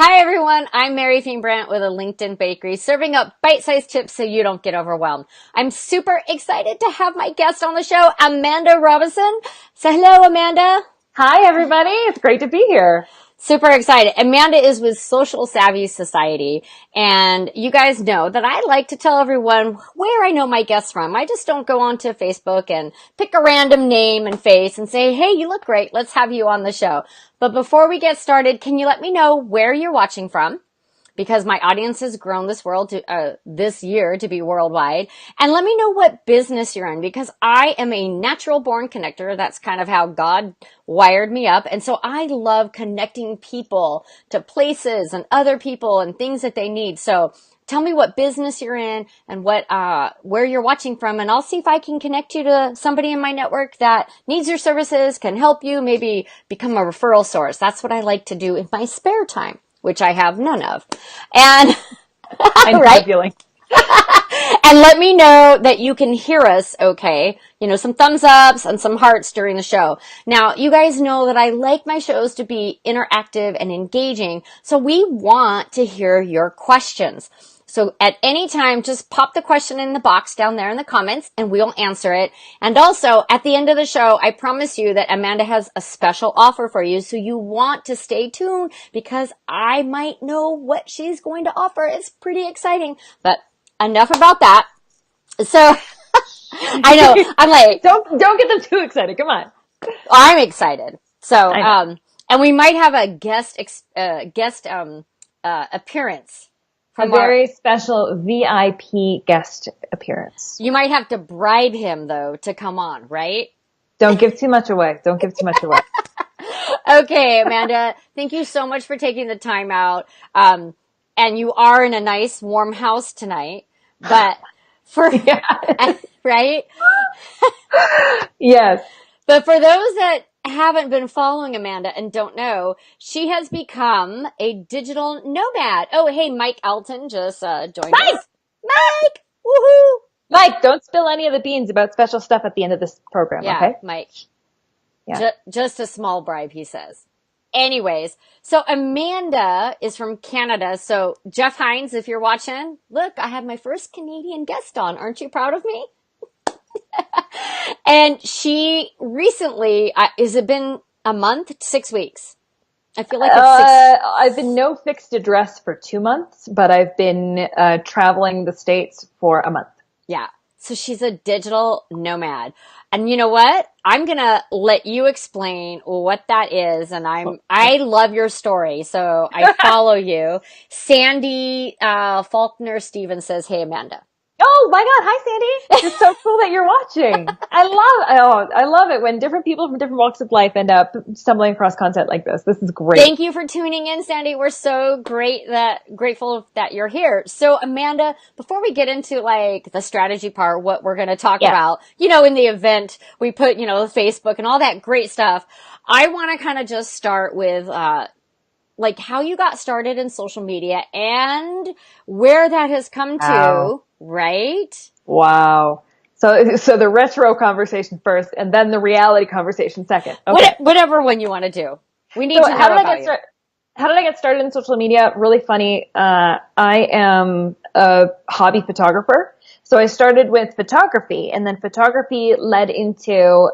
Hi everyone, I'm Mary Fiend Brandt with a LinkedIn Bakery, serving up bite-sized tips so you don't get overwhelmed. I'm super excited to have my guest on the show, Amanda Robinson. So hello, Amanda. Hi, everybody. It's great to be here. Super excited. Amanda is with Social Savvy Society, and you guys know that I like to tell everyone where I know my guests from. I just don't go onto Facebook and pick a random name and face and say, hey, you look great. Let's have you on the show. But before we get started, can you let me know where you're watching from? Because my audience has grown this year to be worldwide. And let me know what business you're in, because I am a natural born connector. That's kind of how God wired me up. And so I love connecting people to places and other people and things that they need. So tell me what business you're in and where you're watching from, and I'll see if I can connect you to somebody in my network that needs your services, can help you, maybe become a referral source. That's what I like to do in my spare time, which I have none of. And I know right? the feeling. And let me know that you can hear us okay. Some thumbs ups and some hearts during the show. Now, you guys know that I like my shows to be interactive and engaging, so we want to hear your questions. So at any time, just pop the question in the box down there in the comments and we'll answer it. And also, at the end of the show, I promise you that Amanda has a special offer for you. So you want to stay tuned because I might know what she's going to offer. It's pretty exciting. But enough about that. So I know I'm like, don't get them too excited. Come on. I'm excited. So, I know. and we might have a guest appearance A from very special VIP guest appearance. you might have to bribe him though to come on, right? Don't give too much away. Don't give too much away. Okay, Amanda, thank you so much for taking the time out. And you are in a nice warm house tonight, but Yeah. right? Yes. But for those that haven't been following Amanda and don't know, she has become a digital nomad. Oh, hey, Mike Elton just joined Mike! us. Mike! Woohoo! Mike, don't spill any of the beans about special stuff at the end of this program, Yeah, okay? Mike. Yeah. Just a small bribe, he says. Anyways, so Amanda is from Canada. So Jeff Hines, if you're watching, look, I have my first Canadian guest on. Aren't you proud of me? And she recently, has it been a month? 6 weeks? I feel like it's six. I've been no fixed address for 2 months, but I've been traveling the States for a month. Yeah. So she's a digital nomad. And you know what? I'm going to let you explain what that is. And I love your story. So I follow you. Sandy, Faulkner Stevens says, hey, Amanda. Oh my God. Hi, Sandy. It's so cool that you're watching. I love it when different people from different walks of life end up stumbling across content like this. This is great. Thank you for tuning in, Sandy. We're so grateful that you're here. So Amanda, before we get into like the strategy part, what we're going to talk about, in the event we put, Facebook and all that great stuff. I want to kind of just start with, like how you got started in social media and where that has come to, right? Wow. So the retro conversation first, and then the reality conversation second. Okay. Whatever one you want to do. We need to know about you. How did I get started in social media? Really funny. I am a hobby photographer. So I started with photography, and then photography led into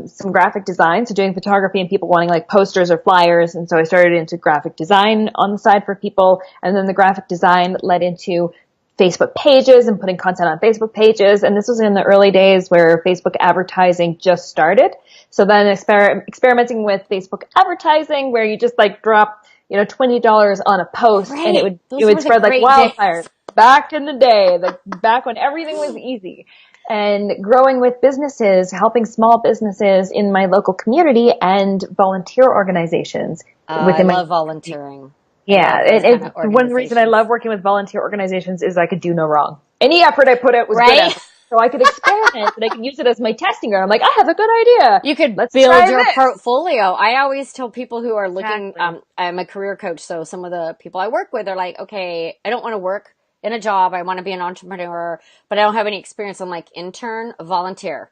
some graphic design. So doing photography and people wanting like posters or flyers. And so I started into graphic design on the side for people. And then the graphic design led into Facebook pages and putting content on Facebook pages. And this was in the early days where Facebook advertising just started. So then experimenting with Facebook advertising where you just like drop, $20 on a post, and it would spread like wildfire. Back in the day, back when everything was easy. And growing with businesses, helping small businesses in my local community and volunteer organizations. I love volunteering. Yeah, one reason I love working with volunteer organizations is I could do no wrong. Any effort I put out was good effort. So I could experiment and I could use it as my testing ground. I'm like, I have a good idea. You could build your portfolio. I always tell people who are looking, I'm a career coach, so some of the people I work with are like, okay, I don't want to work in a job. I want to be an entrepreneur, but I don't have any experience. I'm like, intern, volunteer.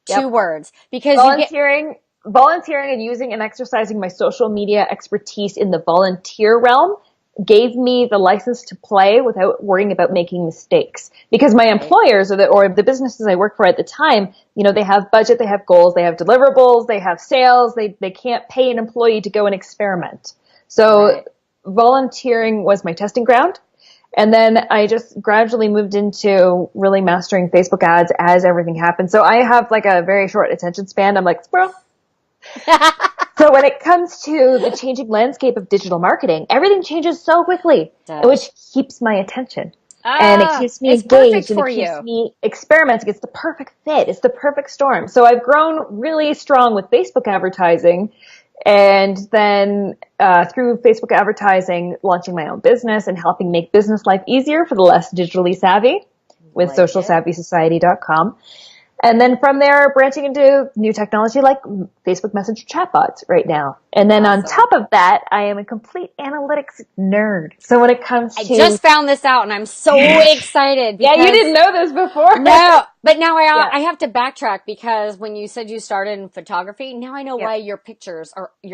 Two words. Because volunteering and using and exercising my social media expertise in the volunteer realm gave me the license to play without worrying about making mistakes. Because my employers or the businesses I work for at the time, they have budget, they have goals, they have deliverables, they have sales, they can't pay an employee to go and experiment. So volunteering was my testing ground. And then I just gradually moved into really mastering Facebook ads as everything happened. So I have like a very short attention span. I'm like, squirrel. So when it comes to the changing landscape of digital marketing, everything changes so quickly, which keeps my attention. And it keeps me engaged and it keeps me experimenting. It's the perfect fit. It's the perfect storm. So I've grown really strong with Facebook advertising. And then through Facebook advertising, launching my own business and helping make business life easier for the less digitally savvy with socialsavvysociety.com. And then from there, branching into new technology like Facebook Messenger chatbots right now. And then on top of that, I am a complete analytics nerd. So when it comes to... I just found this out and I'm so excited. Because, yeah, you didn't know this before. No, but now I have to backtrack because when you said you started in photography, now I know why your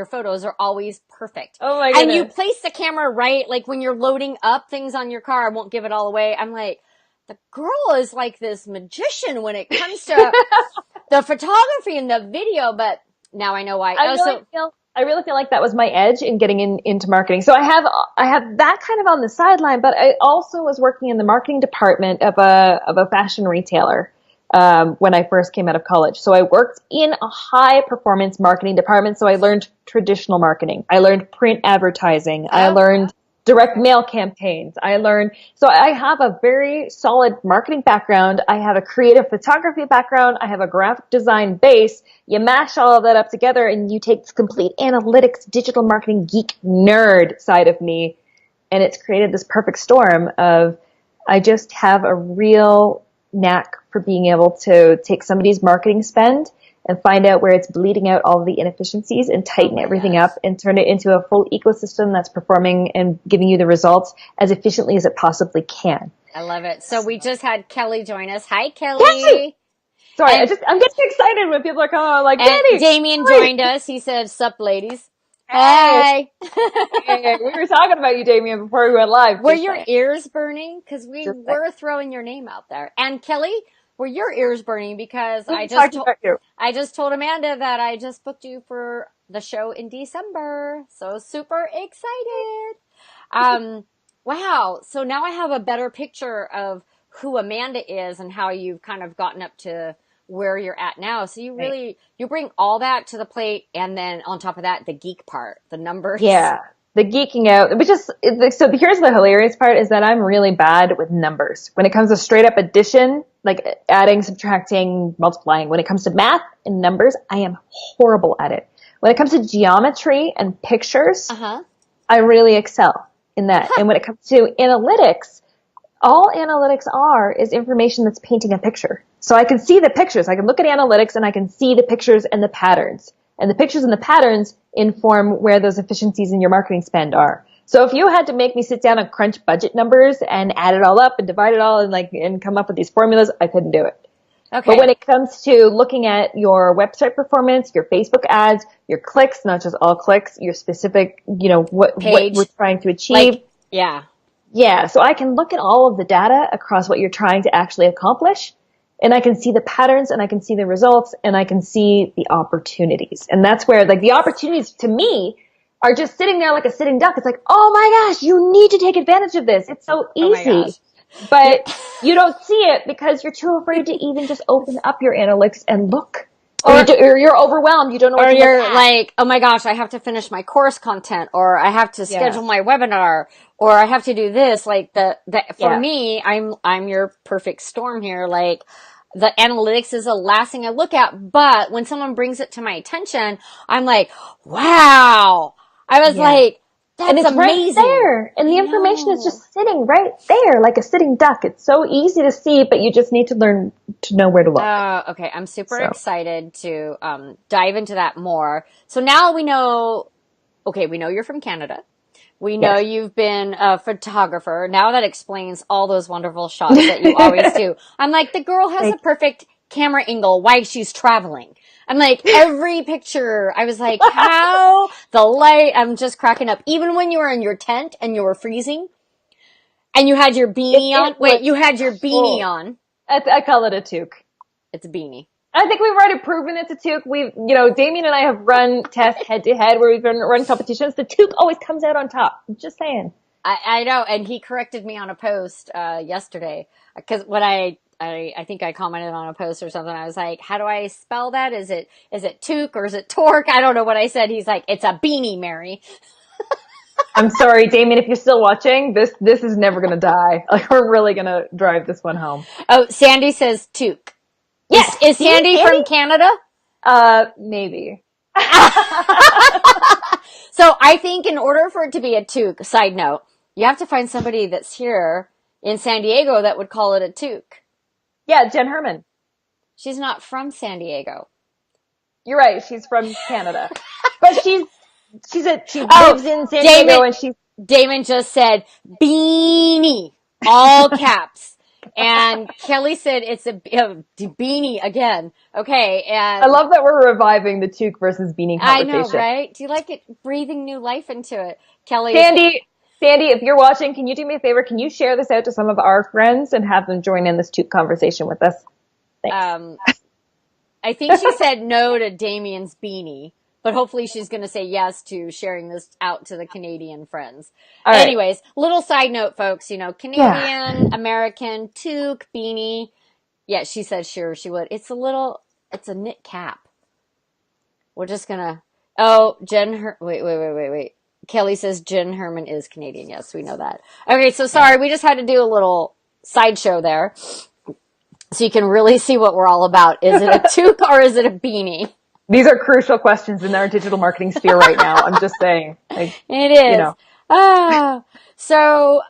photos are always perfect. Oh my goodness. And you place the camera right, like when you're loading up things on your car, I won't give it all away. I'm like, the girl is like this magician when it comes to the photography and the video, but now I know why. I really feel like that was my edge in getting into marketing. So I have that kind of on the sideline, but I also was working in the marketing department of a fashion retailer when I first came out of college. So I worked in a high performance marketing department. So I learned traditional marketing. I learned print advertising. I learned direct mail campaigns. So I have a very solid marketing background. I have a creative photography background. I have a graphic design base. You mash all of that up together and you take this complete analytics, digital marketing geek nerd side of me. And it's created this perfect storm of, I just have a real knack for being able to take somebody's marketing spend and find out where it's bleeding out all of the inefficiencies and tighten everything up and turn it into a full ecosystem that's performing and giving you the results as efficiently as it possibly can. I love it. So we just had Kelly join us. Hi, Kelly. Yay! Sorry, I'm getting excited when people are coming on like, Danny! Damien joined us. He said, sup, ladies. Hey! Hey, we were talking about you, Damien, before we went live. Were your ears burning? Because we were throwing your name out there. And Kelly, were your ears burning? Because I just told Amanda that I just booked you for the show in December. So super excited. Wow. So now I have a better picture of who Amanda is and how you've kind of gotten up to where you're at now. So you really, you bring all that to the plate. And then on top of that, the geek part, the numbers. Yeah. The geeking out, so here's the hilarious part is that I'm really bad with numbers. When it comes to straight up addition, like adding, subtracting, multiplying, when it comes to math and numbers, I am horrible at it. When it comes to geometry and pictures, I really excel in that. And when it comes to analytics, all analytics is information that's painting a picture. So I can see the pictures. I can look at analytics and I can see the pictures and the patterns. And the pictures and the patterns inform where those efficiencies in your marketing spend are. So if you had to make me sit down and crunch budget numbers and add it all up and divide it all and come up with these formulas, I couldn't do it. Okay. But when it comes to looking at your website performance, your Facebook ads, your clicks, not just all clicks, your specific, what we're trying to achieve. Yeah. So I can look at all of the data across what you're trying to actually accomplish. And I can see the patterns and I can see the results and I can see the opportunities. And that's where the opportunities to me are just sitting there like a sitting duck. It's like, oh my gosh, you need to take advantage of this. It's so easy. But you don't see it because you're too afraid to even just open up your analytics and look. Or you're overwhelmed. You don't know what to look at. Or you're like, oh my gosh, I have to finish my course content, or I have to schedule my webinar, or I have to do this. For me, I'm your perfect storm here. Like, the analytics is the last thing I look at, but when someone brings it to my attention, I'm like, wow. I was like, that's amazing. Right there. And the information is just sitting right there like a sitting duck. It's so easy to see, but you just need to learn to know where to look. Okay. I'm super excited to dive into that more. So now we know you're from Canada. We know you've been a photographer. Now that explains all those wonderful shots that you always do. I'm like, the girl has a perfect camera angle while she's traveling. I'm like, every picture, I was like, how the light, I'm just cracking up. Even when you were in your tent and you were freezing and you had your beanie on. Wait, you had your beanie on. I call it a toque. It's a beanie. I think we've already proven it's a toque. Damien and I have run tests head to head where we've run competitions. The toque always comes out on top. I'm just saying. I know, and he corrected me on a post yesterday because when I think I commented on a post or something. I was like, "How do I spell that? Is it toque or is it torque?" I don't know what I said. He's like, "It's a beanie, Mary." I'm sorry, Damien, if you're still watching, this is never gonna die. Like, we're really gonna drive this one home. Oh, Sandy says toque. Yes, is Sandy from Canada? Maybe. So I think in order for it to be a toque, side note, you have to find somebody that's here in San Diego that would call it a toque. Yeah, Jen Herman. She's not from San Diego. You're right. She's from Canada, but she lives in San Diego, and Damon just said beanie, all caps. And Kelly said it's a beanie again. Okay, and I love that we're reviving the toque versus beanie conversation. I know, right? Do you like it breathing new life into it? Kelly, Sandy, if you're watching, can you do me a favor? Can you share this out to some of our friends and have them join in this toque conversation with us? Thanks. I think she said no to Damien's beanie, but hopefully she's going to say yes to sharing this out to the Canadian friends. All right. Anyways, little side note, folks, Canadian, American, toque, beanie. Yeah, she said sure she would. It's a knit cap. We're just going to, wait. Kelly says Jen Herman is Canadian. Yes, we know that. Okay, so sorry, we just had to do a little sideshow there. So you can really see what we're all about. Is it a toque or is it a beanie? These are crucial questions in our digital marketing sphere right now. I'm just saying. It is. So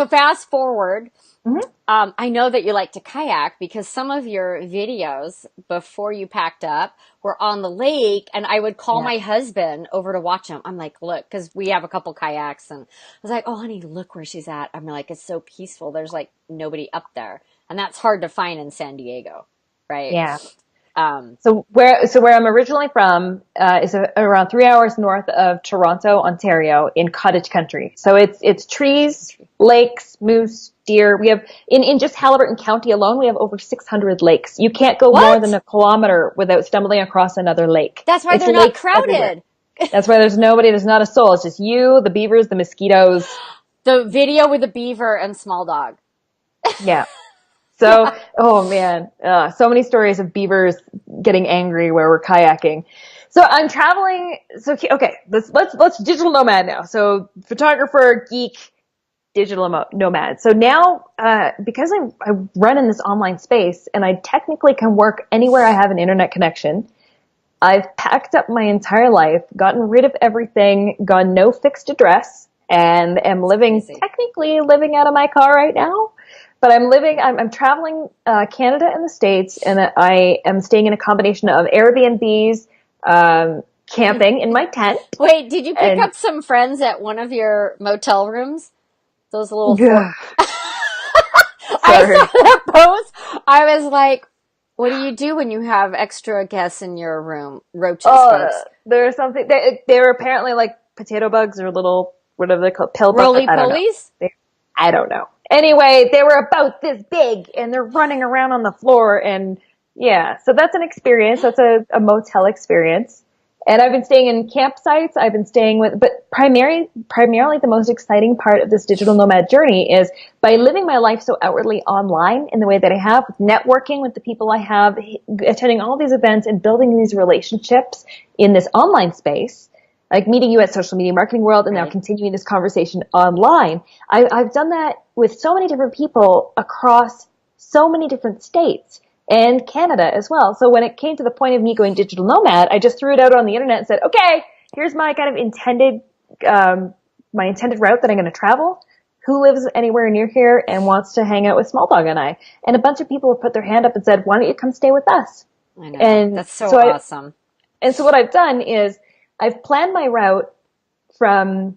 fast forward. Mm-hmm. I know that you like to kayak because some of your videos before you packed up were on the lake, and I would call my husband over to watch them. I'm like, look, because we have a couple kayaks, and I was like, oh, honey, look where she's at. I'm like, it's so peaceful. There's like nobody up there. And that's hard to find in San Diego, right? Yeah. So where I'm originally from is around 3 hours north of Toronto, Ontario, in cottage country. So it's trees, lakes, moose, deer. We have in just Haliburton County alone, we have over 600 lakes. You can't go more than a kilometer without stumbling across another lake. That's why they're not crowded. That's why there's nobody. There's not a soul. It's just you, the beavers, the mosquitoes. The video with the beaver and small dog. Yeah. So, oh man, so many stories of beavers getting angry where we're kayaking. So I'm traveling. So, okay, let's digital nomad now. So photographer, geek, digital nomad. So now, because I run in this online space and I technically can work anywhere I have an internet connection, I've packed up my entire life, gotten rid of everything, gone no fixed address, and am technically living out of my car right now. But I'm traveling Canada and the States, and I am staying in a combination of Airbnbs, camping in my tent. Wait, did you pick up some friends at one of your motel rooms? Those little... I saw that post. I was like, what do you do when you have extra guests in your room? Roaches, folks. There's something... They're apparently like potato bugs or little, whatever they're called, pill bugs. Roly-polies? I don't know. Anyway, they were about this big and they're running around on the floor, and yeah, so that's an experience. That's a motel experience. And I've been staying in campsites. I've been staying but primarily the most exciting part of this digital nomad journey is by living my life so outwardly online in the way that I have, networking with the people I have, attending all these events and building these relationships in this online space. Like meeting you at Social Media Marketing World and now continuing this conversation online. I've done that with so many different people across so many different states and Canada as well. So when it came to the point of me going digital nomad, I just threw it out on the internet and said, okay, here's my kind of intended route that I'm going to travel. Who lives anywhere near here and wants to hang out with Small Dog and I? And a bunch of people have put their hand up and said, why don't you come stay with us? I know. And that's so awesome. And so what I've done is I've planned my route from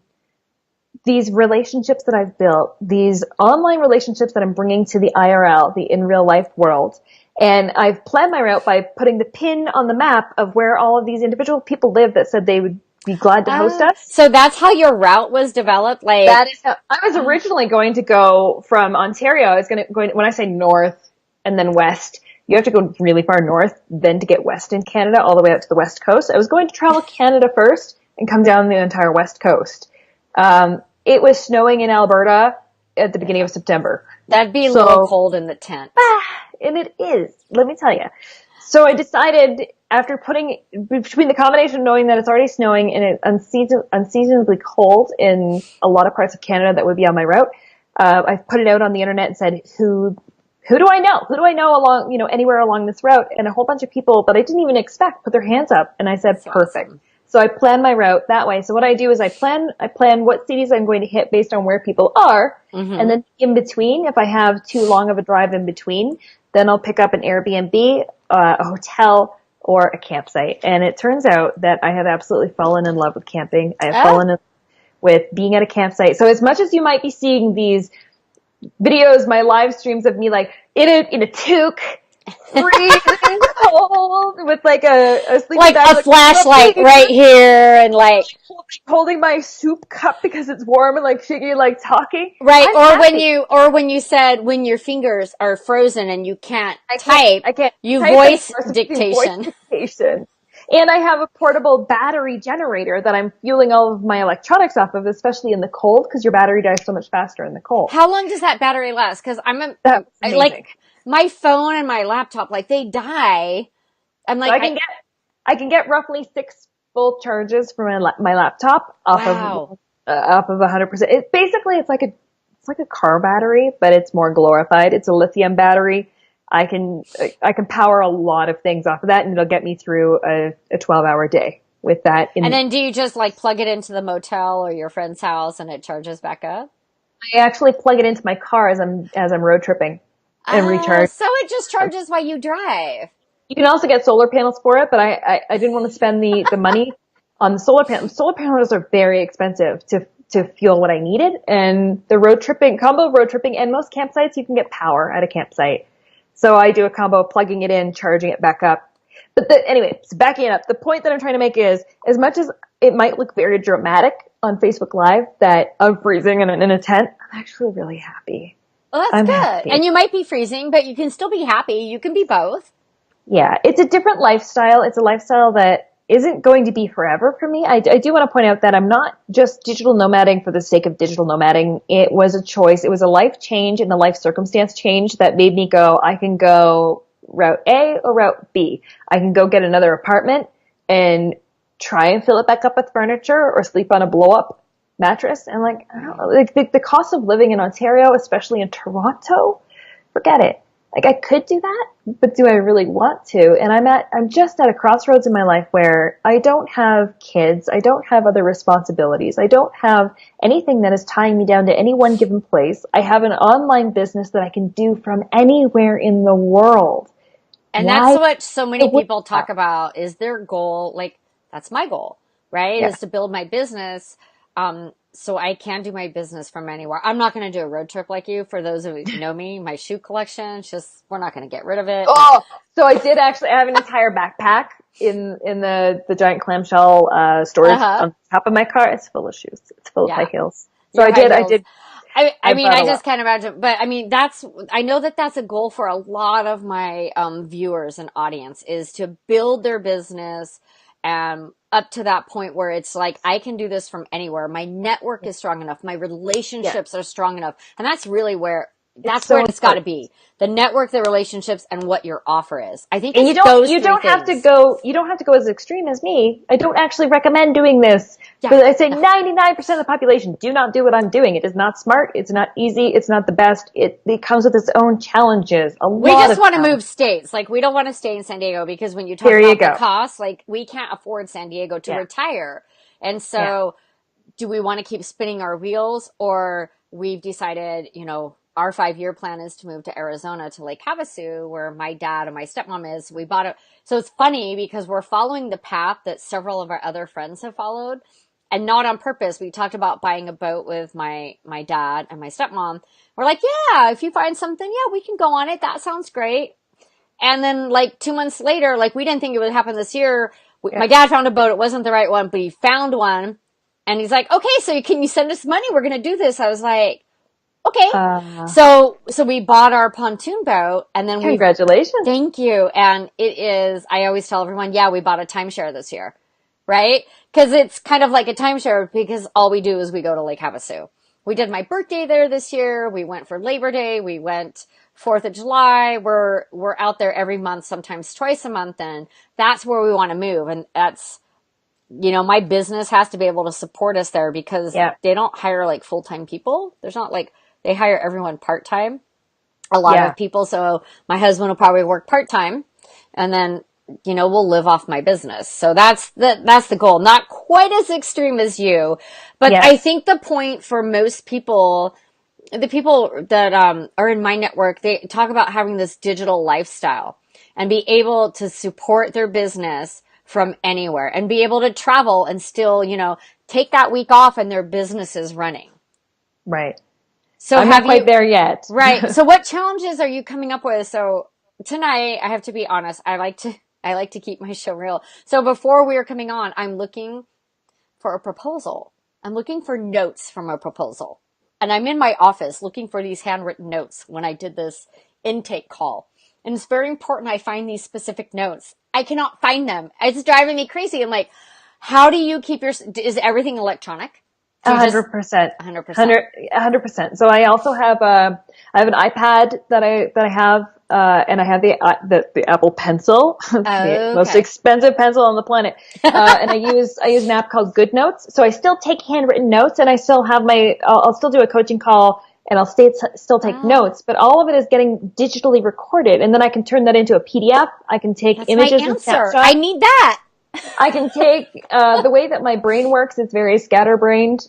these relationships that I've built, these online relationships that I'm bringing to the IRL, the in real life world. And I've planned my route by putting the pin on the map of where all of these individual people live that said they would be glad to host us. So that's how your route was developed? Like, That is how I was originally going to go from Ontario. I was going when I say north and then west, you have to go really far north then to get west in Canada, all the way out to the west coast. I was going to travel Canada first and come down the entire west coast. It was snowing in Alberta at the beginning of September. that'd be a little cold in the tent. And it is, let me tell you. So I decided after putting, between the combination of knowing that it's already snowing and it's unseasonably cold in a lot of parts of Canada that would be on my route, I put it out on the internet and said, who do I know? Who do I know along, anywhere along this route? And a whole bunch of people that I didn't even expect put their hands up. And I said, That's perfect. awesome. So I plan my route that way. So what I do is I plan what cities I'm going to hit based on where people are. Mm-hmm. And then in between, if I have too long of a drive in between, then I'll pick up an Airbnb, a hotel, or a campsite. And it turns out that I have absolutely fallen in love with camping. I have fallen in love with being at a campsite. So as much as you might be seeing these videos, my live streams of me like in a toque, freezing cold with like a sleeping Like bag, a flashlight right here and like, holding my soup cup because it's warm and like shaking, like talking. right. I'm happy. When you said when your fingers are frozen and you can't I type, can't you type voice anymore, so I'm using dictation. voice dictation. And I have a portable battery generator that I'm fueling all of my electronics off of, especially in the cold, because your battery dies so much faster in the cold. How long does that battery last? Because That was amazing. like my phone and my laptop, like they die. I'm So like, I can get roughly 6 full charges from my laptop off wow. of 100%. It's like a car battery, but it's more glorified. It's a lithium battery. I can power a lot of things off of that, and it'll get me through a 12-hour day with that. And then do you just like plug it into the motel or your friend's house and it charges back up? I actually plug it into my car as I'm road tripping and recharge. So it just charges while you drive. You can also get solar panels for it, but I didn't want to spend the money on the solar panels. Solar panels are very expensive to fuel what I needed, and the combo of road tripping, and most campsites you can get power at a campsite. So I do a combo of plugging it in, charging it back up. But anyway, so backing it up, the point that I'm trying to make is, as much as it might look very dramatic on Facebook Live that I'm freezing in a tent, I'm actually really happy. Well, that's good. Happy. And you might be freezing, but you can still be happy. You can be both. Yeah, it's a different lifestyle. It's a lifestyle that isn't going to be forever for me. I do want to point out that I'm not just digital nomading for the sake of digital nomading. It was a choice. It was a life change and a life circumstance change that made me go, I can go route A or route B. I can go get another apartment and try and fill it back up with furniture or sleep on a blow up mattress. And like, I don't know, like the cost of living in Ontario, especially in Toronto, forget it. Like I could do that, but do I really want to? And I'm just at a crossroads in my life where I don't have kids. I don't have other responsibilities. I don't have anything that is tying me down to any one given place. I have an online business that I can do from anywhere in the world. And that's what so many people talk about is their goal. Like that's my goal, right? Is to build my business. So I can do my business from anywhere. I'm not going to do a road trip like you. For those of you who know me, my shoe collection, we're not going to get rid of it. Oh, so I have an entire backpack in the giant clamshell storage on top of my car. It's full of shoes. It's full of high heels. So I did. I just can't imagine, but I mean, I know that that's a goal for a lot of my viewers and audience is to build their business and up to that point where it's like, I can do this from anywhere. My network is strong enough. My relationships are strong enough. And that's really where it's got to be. The network, the relationships, and what your offer is. I think you don't have to go as extreme as me. I don't actually recommend doing this. Yeah, but I say 99% of the population do not do what I'm doing. It is not smart. It's not easy. It's not the best. It comes with its own challenges. We just want to move states. Like we don't want to stay in San Diego because when you talk about the cost, like we can't afford San Diego to retire. And so do we want to keep spinning our wheels, or we've decided, our 5-year plan is to move to Arizona to Lake Havasu, where my dad and my stepmom is. We bought it. So it's funny because we're following the path that several of our other friends have followed, and not on purpose. We talked about buying a boat with my dad and my stepmom. We're like, yeah, if you find something, we can go on it. That sounds great. And then like 2 months later, like we didn't think it would happen this year. Yeah. My dad found a boat. It wasn't the right one, but he found one. And he's like, okay, so can you send us money? We're going to do this. I was like, okay. So we bought our pontoon boat and then Congratulations. thank you. And it is, I always tell everyone, yeah, we bought a timeshare this year, right? Cause it's kind of like a timeshare because all we do is we go to Lake Havasu. We did my birthday there this year. We went for Labor Day. We went 4th of July. We're out there every month, sometimes twice a month. And that's where we want to move. And that's, my business has to be able to support us there because they don't hire like full-time people. There's not like, they hire everyone part-time, a lot of people. So my husband will probably work part-time and then, we'll live off my business. So that's the goal. Not quite as extreme as you, but I think the point for most people, the people that, are in my network, they talk about having this digital lifestyle and be able to support their business from anywhere and be able to travel and still, take that week off and their business is running. Right. So I'm not quite there yet. Right. So what challenges are you coming up with? So tonight, I have to be honest, I like to keep my show real. So before we were coming on, I'm looking for a proposal. I'm looking for notes from a proposal. And I'm in my office looking for these handwritten notes when I did this intake call. And it's very important I find these specific notes. I cannot find them. It's driving me crazy. I'm like, how do you keep is everything electronic? 100%. 100%. So I also have I have an iPad that I have, and I have the Apple Pencil, the most expensive pencil on the planet. And I use an app called GoodNotes. So I still take handwritten notes and I still have I'll still do a coaching call and I'll still take notes, but all of it is getting digitally recorded. And then I can turn that into a PDF. I can take images and snapshots. I need that. I can take, the way that my brain works, it's very scatterbrained,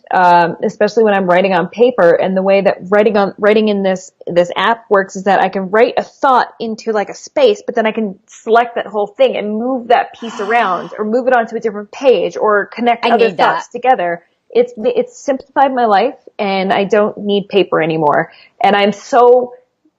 especially when I'm writing on paper. And the way that writing in this app works is that I can write a thought into like a space, but then I can select that whole thing and move that piece around or move it onto a different page or connect other thoughts together. It's simplified my life and I don't need paper anymore. And I'm so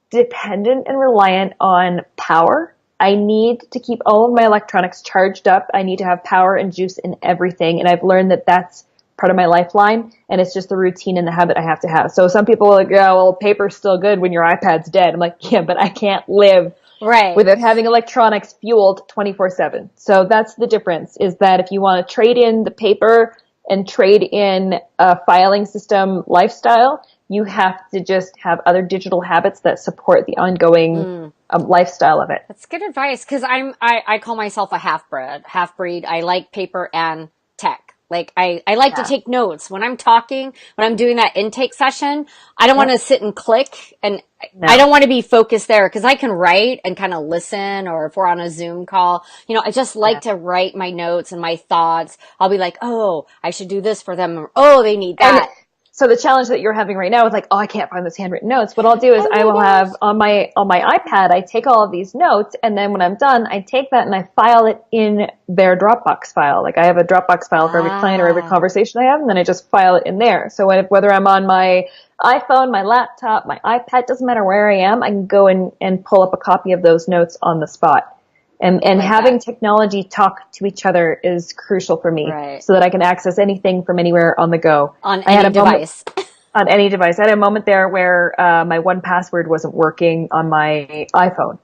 dependent and reliant on power. I need to keep all of my electronics charged up. I need to have power and juice in everything. And I've learned that that's part of my lifeline. And it's just the routine and the habit I have to have. So some people are like, yeah, well, paper's still good when your iPad's dead. I'm like, yeah, but I can't live without having electronics fueled 24/7. So that's the difference, is that if you want to trade in the paper and trade in a filing system lifestyle, you have to just have other digital habits that support the ongoing lifestyle of it. That's good advice, because I call myself a half-breed. I like paper and tech. Like I like to take notes when I'm talking, when I'm doing that intake session. I don't want to sit and click, and I don't want to be focused there, because I can write and kind of listen, or if we're on a Zoom call, I just like to write my notes and my thoughts. I'll be like, oh, I should do this for them, or oh, they need that. So the challenge that you're having right now is like, oh, I can't find those handwritten notes. What I'll do is I will have on my iPad, I take all of these notes, and then when I'm done, I take that and I file it in their Dropbox file. Like I have a Dropbox file for every client or every conversation I have, and then I just file it in there. So whether I'm on my iPhone, my laptop, my iPad, doesn't matter where I am, I can go and pull up a copy of those notes on the spot. And having technology talk to each other is crucial for me, so that I can access anything from anywhere on the go. On any device. On any device. I had a moment there where my 1Password wasn't working on my iPhone.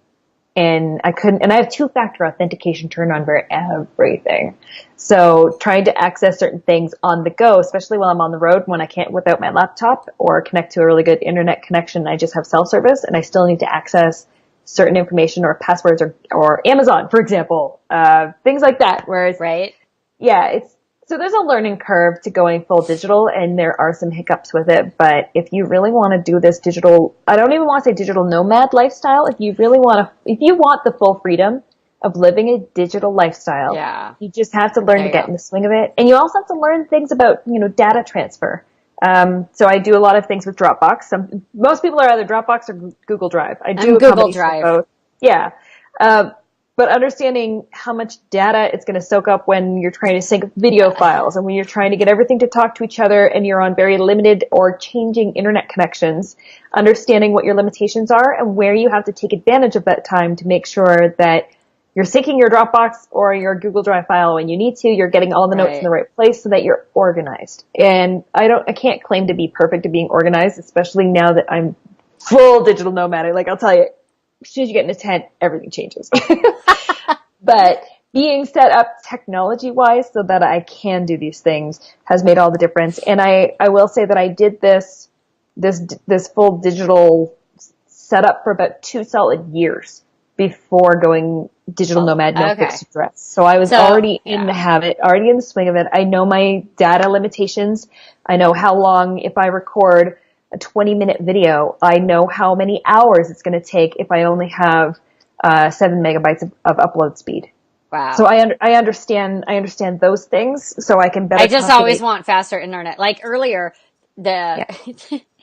And I couldn't, and I have two-factor authentication turned on for everything. So trying to access certain things on the go, especially while I'm on the road when I can't without my laptop or connect to a really good internet connection, I just have cell service and I still need to access certain information or passwords or Amazon, for example, things like that. Whereas, so there's a learning curve to going full digital, and there are some hiccups with it. But if you really want to do this digital, I don't even want to say digital nomad lifestyle. If you want the full freedom of living a digital lifestyle, you just have to learn to get in the swing of it. And you also have to learn things about, data transfer. So I do a lot of things with Dropbox. Most people are either Dropbox or Google Drive. I do Google Drive. both. Yeah. but understanding how much data it's going to soak up when you're trying to sync video files and when you're trying to get everything to talk to each other and you're on very limited or changing internet connections, understanding what your limitations are and where you have to take advantage of that time to make sure that you're syncing your Dropbox or your Google Drive file when you need to, you're getting all the notes in the right place so that you're organized. And I can't claim to be perfect at being organized, especially now that I'm full digital nomad. Like, I'll tell you, as soon as you get in a tent, everything changes. But being set up technology-wise so that I can do these things has made all the difference. And I will say that I did this full digital setup for about 2 solid years before going digital nomad, no fixed address. So I was already in the habit, already in the swing of it. I know my data limitations. I know how long, if I record a 20-minute video, I know how many hours it's going to take if I only have 7 megabytes of upload speed. Wow. So I understand those things, so I can better. I just always want faster internet. Like earlier, the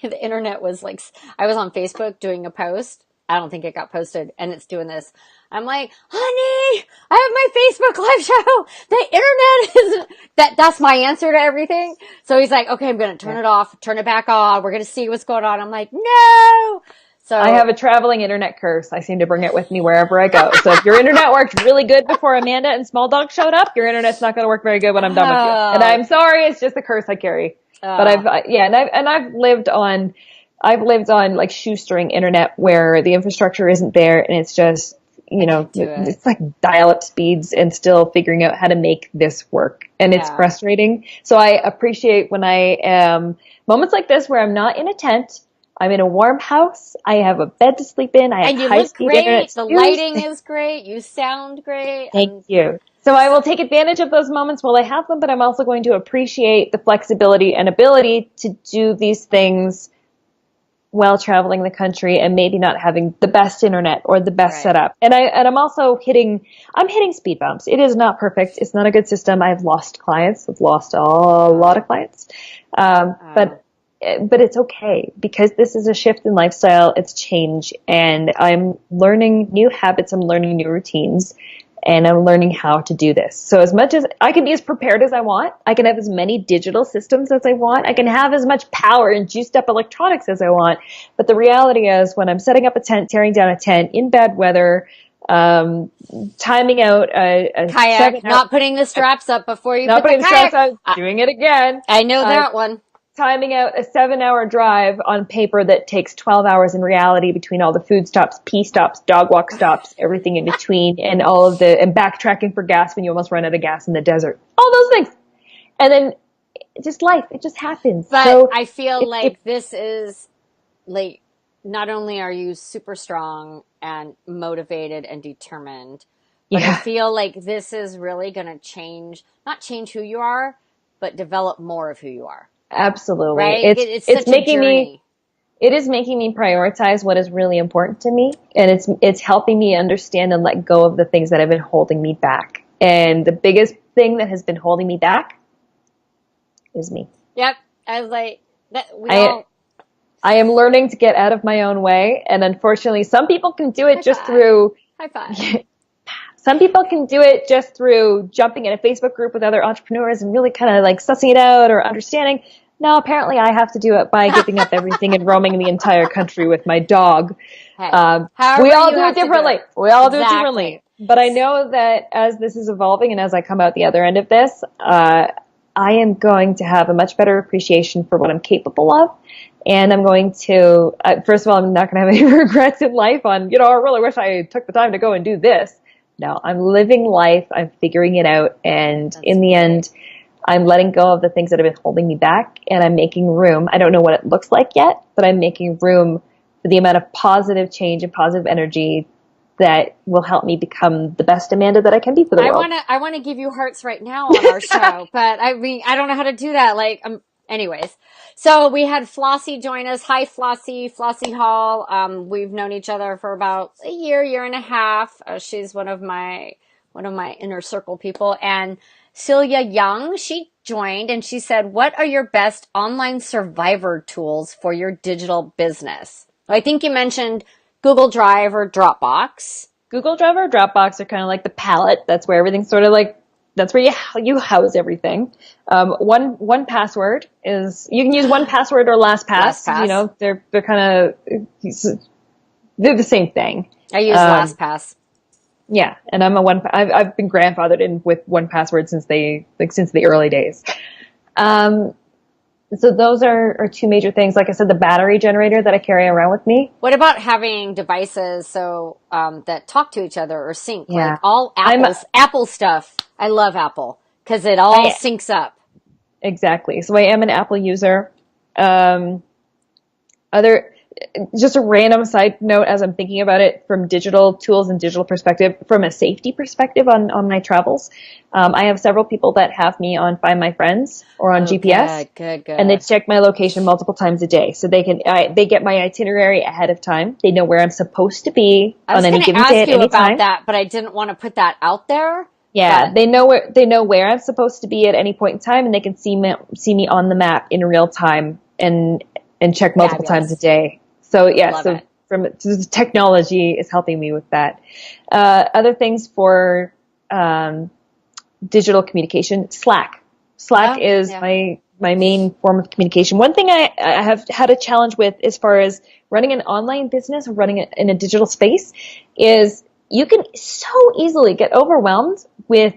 internet was like, I was on Facebook doing a post. I don't think it got posted, and it's doing this. I'm like, honey, I have my Facebook live show. The internet is that's my answer to everything. So he's like, okay, I'm going to turn it off, turn it back on. We're going to see what's going on. I'm like, no. So I have a traveling internet curse. I seem to bring it with me wherever I go. So if your internet worked really good before Amanda and Small Dog showed up, your internet's not going to work very good when I'm done with you. And I'm sorry, it's just a curse I carry. But I've lived on like shoestring internet where the infrastructure isn't there and it's just, it's like dial-up speeds and still figuring out how to make this work. And it's frustrating. So I appreciate when I am moments like this where I'm not in a tent. I'm in a warm house. I have a bed to sleep in. I have high-speed internet. The lighting is great. You sound great. Thank you. So I will take advantage of those moments while I have them, but I'm also going to appreciate the flexibility and ability to do these things while traveling the country and maybe not having the best internet or the best setup. And I'm also hitting speed bumps. It is not perfect. It's not a good system. I've lost clients. I've lost a lot of clients. But it's okay because this is a shift in lifestyle. It's change and I'm learning new habits. I'm learning new routines and I'm learning how to do this. So as much as I can be as prepared as I want, I can have as many digital systems as I want. I can have as much power and juiced up electronics as I want. But the reality is when I'm setting up a tent, tearing down a tent in bad weather, timing out a kayak, not putting the straps up before you not put putting the kayak. Straps up, doing it again. I know that one. Timing out a 7-hour drive on paper that takes 12 hours in reality between all the food stops, pee stops, dog walk stops, everything in between, and and backtracking for gas when you almost run out of gas in the desert. All those things. And then just life. It just happens. But so I feel like this is like, not only are you super strong and motivated and determined, but I feel like this is really going to not change who you are, but develop more of who you are. Absolutely. Right? It's making me, it is making me prioritize what is really important to me. And it's helping me understand and let go of the things that have been holding me back. And the biggest thing that has been holding me back is me. Yep. I was like, I am learning to get out of my own way. And unfortunately, some people can do it through high five. Some people can do it just through jumping in a Facebook group with other entrepreneurs and really kind of like sussing it out or understanding. No, apparently I have to do it by giving up everything and roaming the entire country with my dog. Hey, we all do it differently. We all do it differently. But I know that as this is evolving and as I come out the other end of this, I am going to have a much better appreciation for what I'm capable of. And I'm going to, first of all, I'm not going to have any regrets in life on, I really wish I took the time to go and do this. No, I'm living life. I'm figuring it out. And in the end, I'm letting go of the things that have been holding me back and I'm making room. I don't know what it looks like yet, but I'm making room for the amount of positive change and positive energy that will help me become the best Amanda that I can be for the world. I want to give you hearts right now on our show, but I mean, I don't know how to do that. Anyways. So we had Flossie join us. Hi, Flossie. Flossie Hall. We've known each other for about a year and a half. She's one of my inner circle people. And Celia Young, she joined and she said, what are your best online survivor tools for your digital business? I think you mentioned Google Drive or Dropbox. Google Drive or Dropbox are kind of like the palette. That's where everything's sort of like, that's where you house everything. One password is, you can use one password or LastPass. You LastPass. know, they're kind of, they're the same thing. I use LastPass. Yeah, and I've been grandfathered in with one password since since the early days. So those are two major things. Like I said, the battery generator that I carry around with me. What about having devices so that talk to each other or sync? Yeah. Like all Apple stuff. I love Apple because it all syncs up. Exactly. So I am an Apple user. Just a random side note as I'm thinking about it from digital tools and digital perspective, from a safety perspective on my travels. I have several people that have me on Find My Friends or on GPS. Good. And they check my location multiple times a day. So they get my itinerary ahead of time. They know where I'm supposed to be on any given day at any time. I was going to ask you about that, but I didn't want to put that out there. Yeah, they know where I'm supposed to be at any point in time, and they can see me on the map in real time and check multiple times a day. So yeah, the technology is helping me with that. Other things for digital communication, Slack. Slack is my main form of communication. One thing I have had a challenge with as far as running an online business or running it in a digital space is you can so easily get overwhelmed with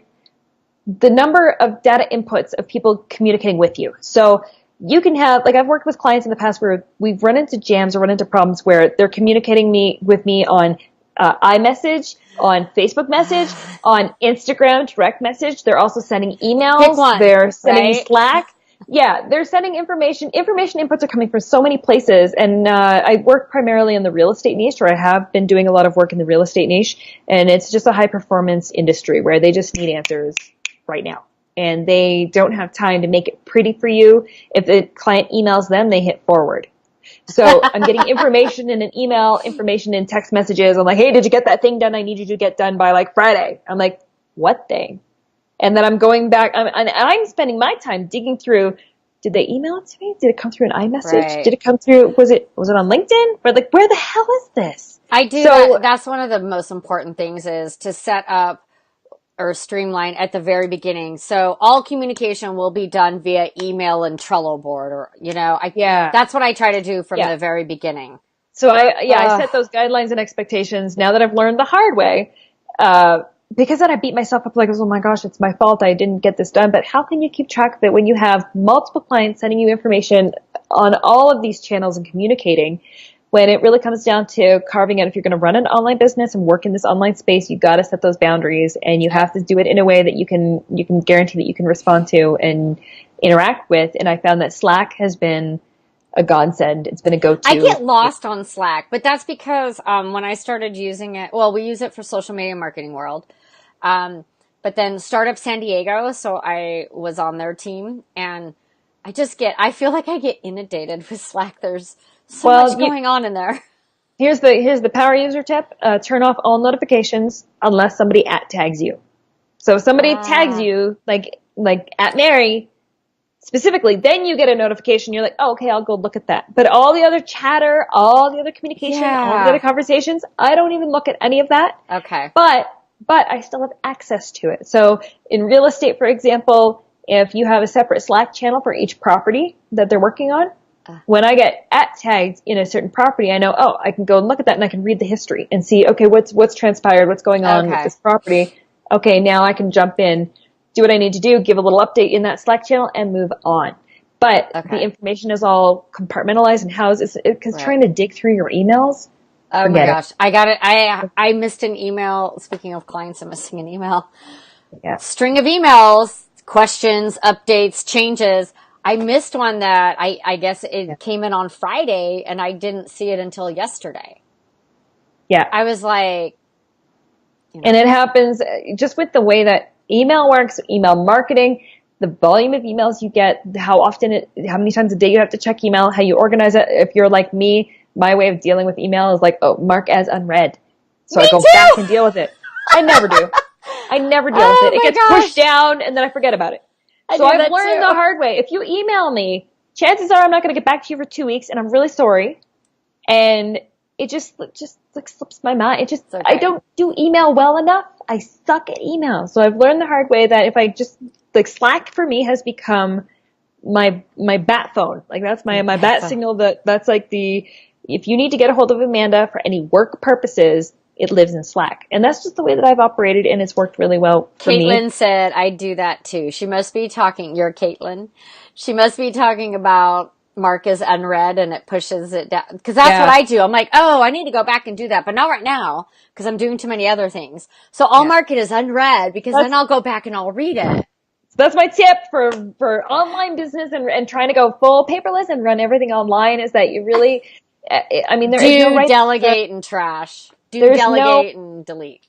the number of data inputs of people communicating with you. So you can have, like I've worked with clients in the past where we've run into jams or run into problems where they're communicating with me on iMessage, on Facebook message, on Instagram direct message. They're also sending emails. They're sending me Slack. Yeah, they're sending information. Information inputs are coming from so many places. And I work primarily in the real estate niche, or I have been doing a lot of work in the real estate niche. And it's just a high performance industry where they just need answers right now. And they don't have time to make it pretty for you. If the client emails them, they hit forward. So I'm getting information in an email, information in text messages. I'm like, hey, did you get that thing done? I need you to get done by like Friday. I'm like, what thing? And then I'm going back, and I'm spending my time digging through, did they email it to me? Did it come through an iMessage? Right. Did it come through, was it on LinkedIn? Or like, where the hell is this? I do. So, that's one of the most important things is to set up or streamline at the very beginning. So all communication will be done via email and Trello board, or, that's what I try to do from the very beginning. So I set those guidelines and expectations now that I've learned the hard way. Because then I beat myself up like, oh my gosh, it's my fault. I didn't get this done. But how can you keep track of it when you have multiple clients sending you information on all of these channels and communicating? When it really comes down to carving out, if you're going to run an online business and work in this online space, you got to set those boundaries, and you have to do it in a way that you can guarantee that you can respond to and interact with. And I found that Slack has been a godsend. It's been a go-to. I get lost on Slack, but that's because when I started using it, well, we use it for social media marketing world. But then Startup San Diego, so I was on their team, and I feel like I get inundated with Slack. There's so much going on in there. Here's the power user tip. Turn off all notifications unless somebody @tags you. So if somebody tags you, like @Mary specifically, then you get a notification. You're like, oh, okay, I'll go look at that. But all the other chatter, all the other communication, all the other conversations, I don't even look at any of that. Okay. But I still have access to it. So in real estate, for example, if you have a separate Slack channel for each property that they're working on, when I get @tagged in a certain property, I know, I can go and look at that, and I can read the history and see, okay, what's transpired, what's going on with this property. Okay, now I can jump in, do what I need to do, give a little update in that Slack channel, and move on. But the information is all compartmentalized and housed, because trying to dig through your emails. Oh my gosh, I got it. I missed an email. Speaking of clients, I'm missing an email. Yeah. String of emails, questions, updates, changes. I missed one that I guess it came in on Friday, and I didn't see it until yesterday. Yeah. I was like, And it happens just with the way that email works, email marketing, the volume of emails you get, how many times a day you have to check email, how you organize it. If you're like me, my way of dealing with email is like, mark as unread. So I go back and deal with it. I never do. I never deal with it. It gets pushed down, and then I forget about it. So I've learned the hard way. If you email me, chances are I'm not going to get back to you for 2 weeks, and I'm really sorry. And it just like slips my mind. It just, okay. I don't do email well enough. I suck at email. So I've learned the hard way that if I just, like, Slack for me has become my bat phone. Like, that's my bat signal. That's like if you need to get a hold of Amanda for any work purposes, it lives in Slack. And that's just the way that I've operated, and it's worked really well for me. Caitlin said, I do that too. She must be talking, you're Caitlin. She must be talking about mark as unread and it pushes it down. Because that's what I do. I'm like, oh, I need to go back and do that, but not right now because I'm doing too many other things. So I'll mark it as unread because then I'll go back and I'll read it. That's my tip for online business and trying to go full paperless and run everything online, is that you really, I mean, there is no right delegate and trash. Delegate and delete.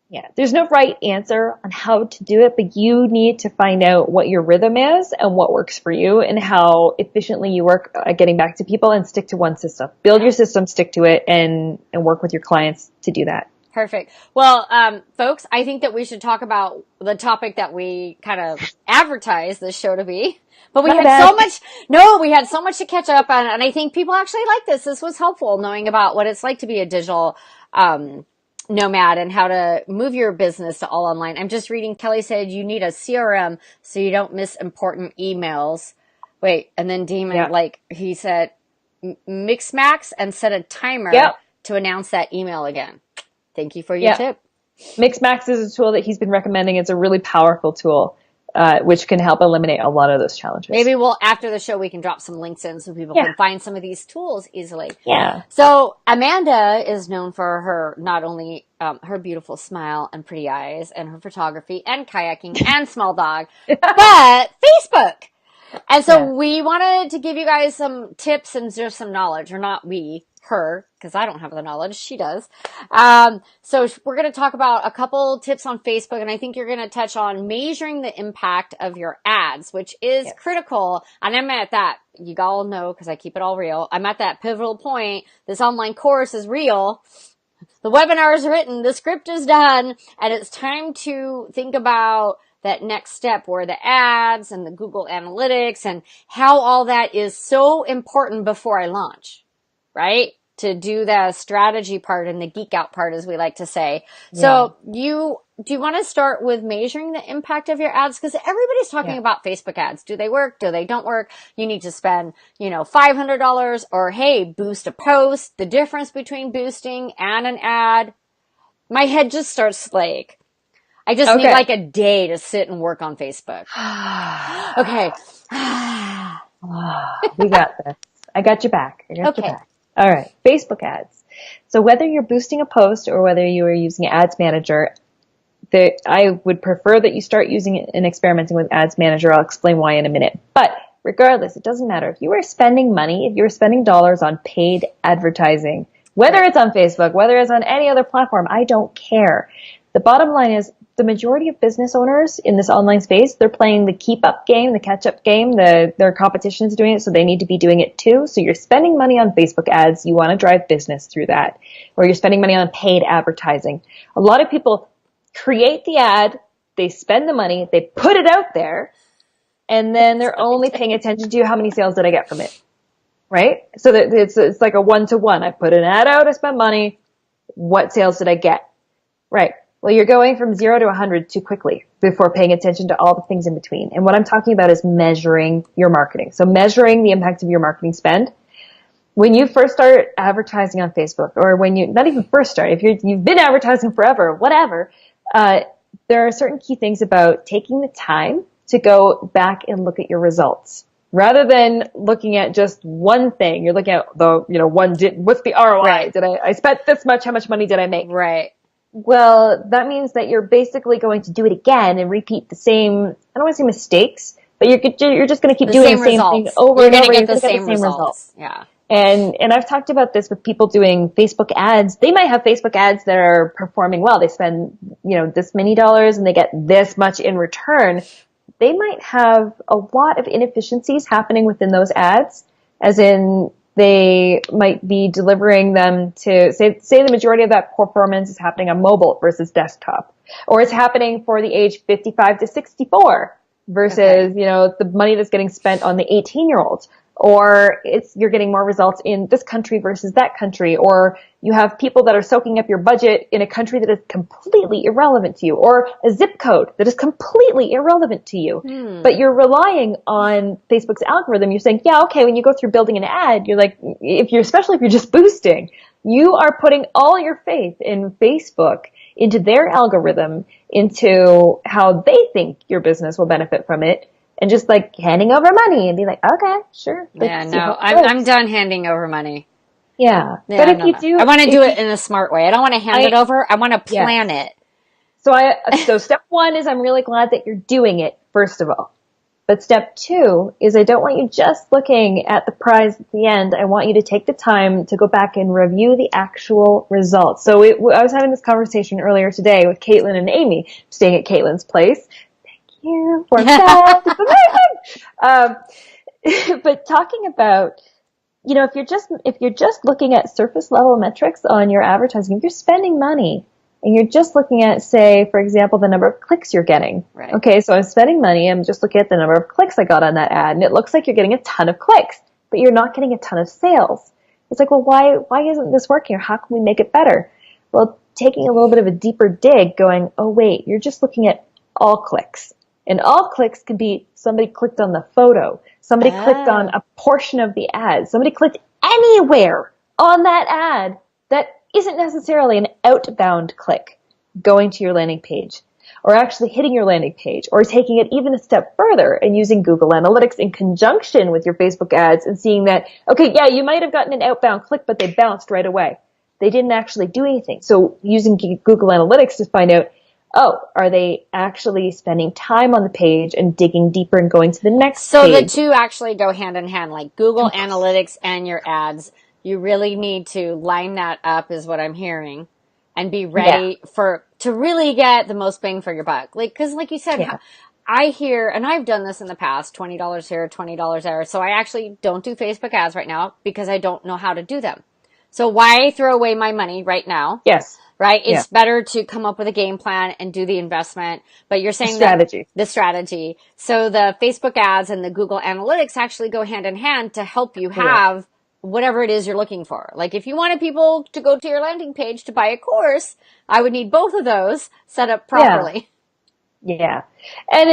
Yeah, there's no right answer on how to do it, but you need to find out what your rhythm is and what works for you and how efficiently you work at getting back to people, and stick to one system. Build your system, stick to it, and work with your clients to do that. Perfect. Well, folks, I think that we should talk about the topic that we kind of advertised this show to be. But we had so much to catch up on, and I think people actually like this. This was helpful, knowing about what it's like to be a digital nomad and how to move your business to all online. I'm just reading, Kelly said you need a CRM so you don't miss important emails. Wait, and then Demon, he said, mix max and set a timer to announce that email again. Thank you for your tip. Mixmax is a tool that he's been recommending. It's a really powerful tool, which can help eliminate a lot of those challenges. Maybe after the show, we can drop some links in so people can find some of these tools easily. Yeah. So Amanda is known for her, not only her beautiful smile and pretty eyes and her photography and kayaking and small dog, but Facebook. And so we wanted to give you guys some tips and just some knowledge, or not we, her, because I don't have the knowledge, she does. So we're going to talk about a couple tips on Facebook, and I think you're going to touch on measuring the impact of your ads, which is critical. And I'm at that, you all know, because I keep it all real. I'm at that pivotal point. This online course is real. The webinar is written, the script is done, and it's time to think about that next step where the ads and the Google Analytics and how all that is so important before I launch. Right? To do the strategy part and the geek out part, as we like to say. Yeah. So do you want to start with measuring the impact of your ads? Because everybody's talking about Facebook ads. Do they work? Do they don't work? You need to spend, $500, or hey, boost a post. The difference between boosting and an ad. My head just starts like, I just need like a day to sit and work on Facebook. Okay. We got this. I got your back. Your back. All right. Facebook ads. So whether you're boosting a post or whether you are using Ads Manager, I would prefer that you start using it and experimenting with Ads Manager. I'll explain why in a minute. But regardless, it doesn't matter. If you are spending money, if you're spending dollars on paid advertising, whether it's on Facebook, whether it's on any other platform, I don't care. The bottom line is the majority of business owners in this online space, they're playing the keep up game, the catch up game. Their competition's doing it, so they need to be doing it too. So you're spending money on Facebook ads. You want to drive business through that. Or you're spending money on paid advertising. A lot of people create the ad, they spend the money, they put it out there, and then they're only paying attention to how many sales did I get from it. Right? So that it's like a 1-to-1. I put an ad out, I spent money. What sales did I get? Right. Well, you're going from 0 to 100 too quickly before paying attention to all the things in between. And what I'm talking about is measuring your marketing. So measuring the impact of your marketing spend. When you first start advertising on Facebook, or when you, not even first start, if you've been advertising forever, whatever, there are certain key things about taking the time to go back and look at your results. Rather than looking at just one thing, you're looking at what's the ROI? Right. I spent this much, how much money did I make? Right. Well, that means that you're basically going to do it again and repeat the same, I don't want to say mistakes, but you're just going to keep doing the same thing over and over. You're going to get the same results. Yeah. And I've talked about this with people doing Facebook ads. They might have Facebook ads that are performing well. They spend, this many dollars and they get this much in return. They might have a lot of inefficiencies happening within those ads, as in they might be delivering them to, say the majority of that performance is happening on mobile versus desktop. Or it's happening for the age 55 to 64 versus, the money that's getting spent on the 18-year-olds. or you're getting more results in this country versus that country, or you have people that are soaking up your budget in a country that is completely irrelevant to you, or a zip code that is completely irrelevant to you. But you're relying on Facebook's algorithm. You're saying, yeah, okay, when you go through building an ad, you're like, especially if you're just boosting, you are putting all your faith in Facebook, into their algorithm, into how they think your business will benefit from it. And just like handing over money and be like, okay, sure. Yeah, no, I'm done handing over money. Yeah. Yeah, But if you do, I want to do it in a smart way. I don't want to hand it over. I want to plan it. So step one is I'm really glad that you're doing it, first of all. But step two is I don't want you just looking at the prize at the end. I want you to take the time to go back and review the actual results. So I was having this conversation earlier today with Caitlin and Amy, staying at Caitlin's place. For that. It's amazing. But talking about, if you're just looking at surface level metrics on your advertising, if you're spending money and you're just looking at, say, for example, the number of clicks you're getting. Right. Okay, so I'm spending money. I'm just looking at the number of clicks I got on that ad, and it looks like you're getting a ton of clicks, but you're not getting a ton of sales. It's like, well, why isn't this working? Or how can we make it better? Well, taking a little bit of a deeper dig, going, oh wait, you're just looking at all clicks. And all clicks could be somebody clicked on the photo, somebody clicked on a portion of the ad, somebody clicked anywhere on that ad that isn't necessarily an outbound click going to your landing page, or actually hitting your landing page, or taking it even a step further and using Google Analytics in conjunction with your Facebook ads and seeing that, okay, yeah, you might have gotten an outbound click, but they bounced right away. They didn't actually do anything. So using Google Analytics to find out, oh, are they actually spending time on the page and digging deeper and going to the next page? So the two actually go hand in hand, like Google Analytics and your ads. You really need to line that up, is what I'm hearing, and be ready to really get the most bang for your buck. Like, cause like you said, I hear, and I've done this in the past, $20 here, $20 there. So I actually don't do Facebook ads right now because I don't know how to do them. So why throw away my money right now? Yes. Right? It's better to come up with a game plan and do the investment. But you're saying the strategy. So the Facebook ads and the Google Analytics actually go hand in hand to help you have whatever it is you're looking for. Like if you wanted people to go to your landing page to buy a course, I would need both of those set up properly. Yeah. And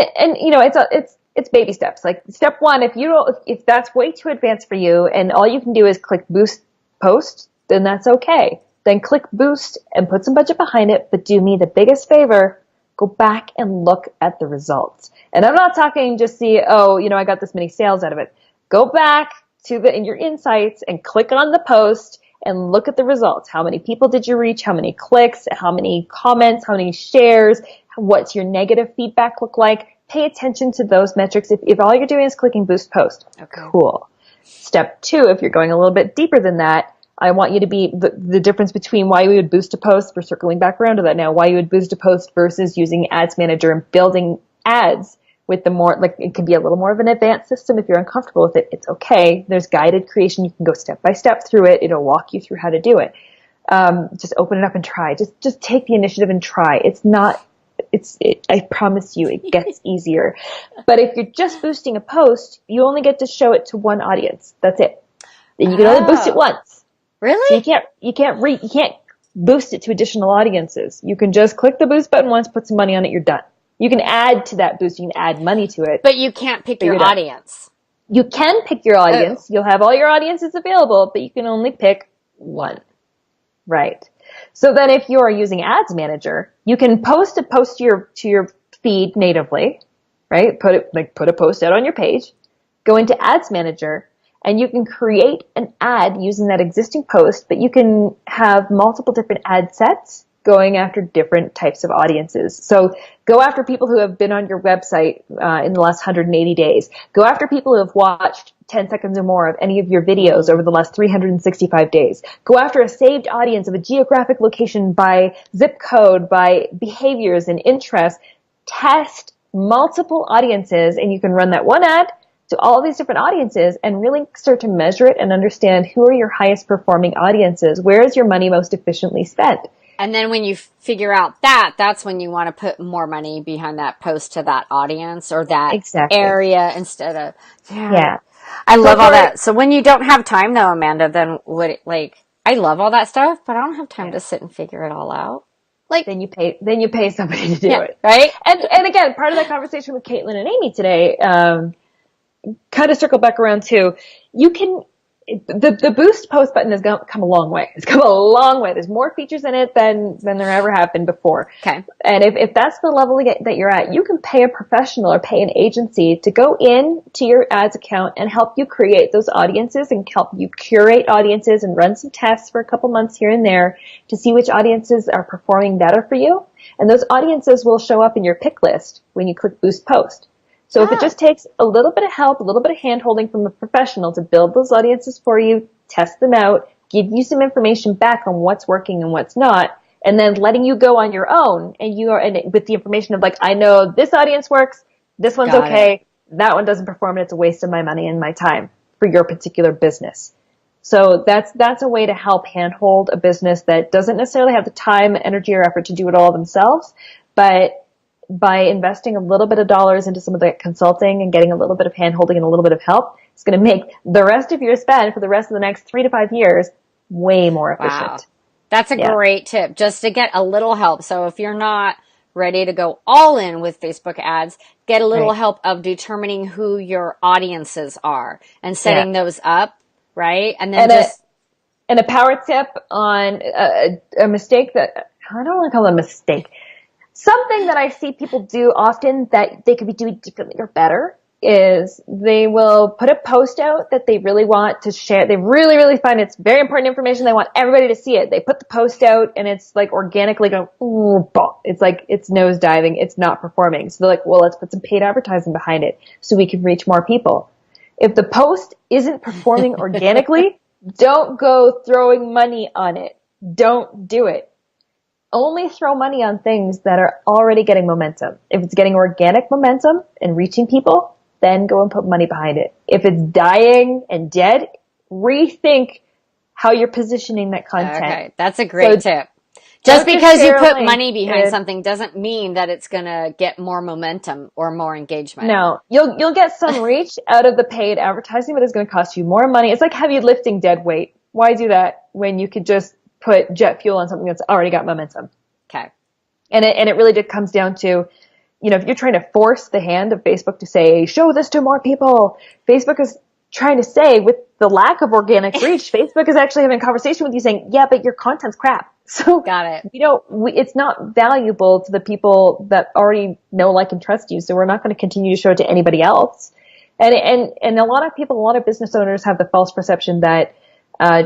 it's baby steps. Like step one, if that's way too advanced for you and all you can do is click boost post, then that's okay. Then click boost and put some budget behind it, but do me the biggest favor, go back and look at the results. And I'm not talking just see, I got this many sales out of it. Go back in your insights and click on the post and look at the results. How many people did you reach? How many clicks? How many comments? How many shares? What's your negative feedback look like? Pay attention to those metrics. If all you're doing is clicking boost post, cool. Step two, if you're going a little bit deeper than that, I want you to be the difference between why we would boost a post. We're circling back around to that now. Why you would boost a post versus using Ads Manager and building ads with the more, like it can be a little more of an advanced system. If you're uncomfortable with it, it's okay. There's guided creation. You can go step by step through it. It'll walk you through how to do it. Just open it up and try. Just take the initiative and try. I promise you it gets easier. But if you're just boosting a post, you only get to show it to one audience. That's it. Then you can only boost it once. Really? So you can't boost it to additional audiences. You can just click the boost button once, put some money on it, you're done. You can add to that boost, you can add money to it. But you can't pick your audience. You can pick your audience. You'll have all your audiences available, but you can only pick one. Right. So then if you're using Ads Manager, you can post to your feed natively, right? Put a post out on your page, go into Ads Manager, and you can create an ad using that existing post, but you can have multiple different ad sets going after different types of audiences. So go after people who have been on your website in the last 180 days. Go after people who have watched 10 seconds or more of any of your videos over the last 365 days. Go after a saved audience of a geographic location by zip code, by behaviors and interests. Test multiple audiences, and you can run that one ad to all of these different audiences and really start to measure it and understand who are your highest performing audiences. Where is your money most efficiently spent? And then when you figure out that's when you want to put more money behind that post to that audience or that area instead of, I So love all for that. So when you don't have time though, Amanda, then I love all that stuff, but I don't have time yeah, to sit and figure it all out. Like, then you pay somebody to do yeah, it. right? And again, part of that conversation with Caitlin and Amy today, kind of circle back around to, you can, the boost post button has come a long way. It's come a long way. There's more features in it than there ever have been before. Okay. And if that's the level that you're at, you can pay a professional or pay an agency to go in to your ads account and help you create those audiences and help you curate audiences and run some tests for a couple months here and there to see which audiences are performing better for you. And those audiences will show up in your pick list when you click boost post. So if it just takes a little bit of help, a little bit of hand-holding from a professional to build those audiences for you, test them out, give you some information back on what's working and what's not, and then letting you go on your own and with the information of like, I know this audience works, this one's Got okay, that one doesn't perform, and it's a waste of my money and my time for your particular business. So that's a way to help handhold a business that doesn't necessarily have the time, energy, or effort to do it all themselves, but by investing a little bit of dollars into some of the consulting and getting a little bit of handholding and a little bit of help, it's going to make the rest of your spend for the rest of the next 3 to 5 years way more efficient. Wow. That's a great tip, just to get a little help. So if you're not ready to go all in with Facebook ads, get a little help of determining who your audiences are and setting those up, right? And then and a power tip on a mistake that, I don't want to call it a mistake. Something that I see people do often that they could be doing differently or better is they will put a post out that they really want to share. They really, really find it's very important information. They want everybody to see it. They put the post out and it's like organically going, ooh, it's like it's nosediving. It's not performing. So they're like, well, let's put some paid advertising behind it so we can reach more people. If the post isn't performing organically, don't go throwing money on it. Don't do it. Only throw money on things that are already getting momentum. If it's getting organic momentum and reaching people, then go and put money behind it. If it's dying and dead, rethink how you're positioning that content. Okay, that's a great tip. Just because you put money behind something doesn't mean that it's going to get more momentum or more engagement. No, you'll get some reach out of the paid advertising, but it's going to cost you more money. It's like heavy lifting dead weight. Why do that when you could just put jet fuel on something that's already got momentum? Okay. And it really just comes down to, if you're trying to force the hand of Facebook to say, show this to more people, Facebook is trying to say, with the lack of organic reach, Facebook is actually having a conversation with you saying, yeah, but your content's crap. So got it. It's not valuable to the people that already know, like, and trust you. So we're not going to continue to show it to anybody else. And a lot of business owners have the false perception that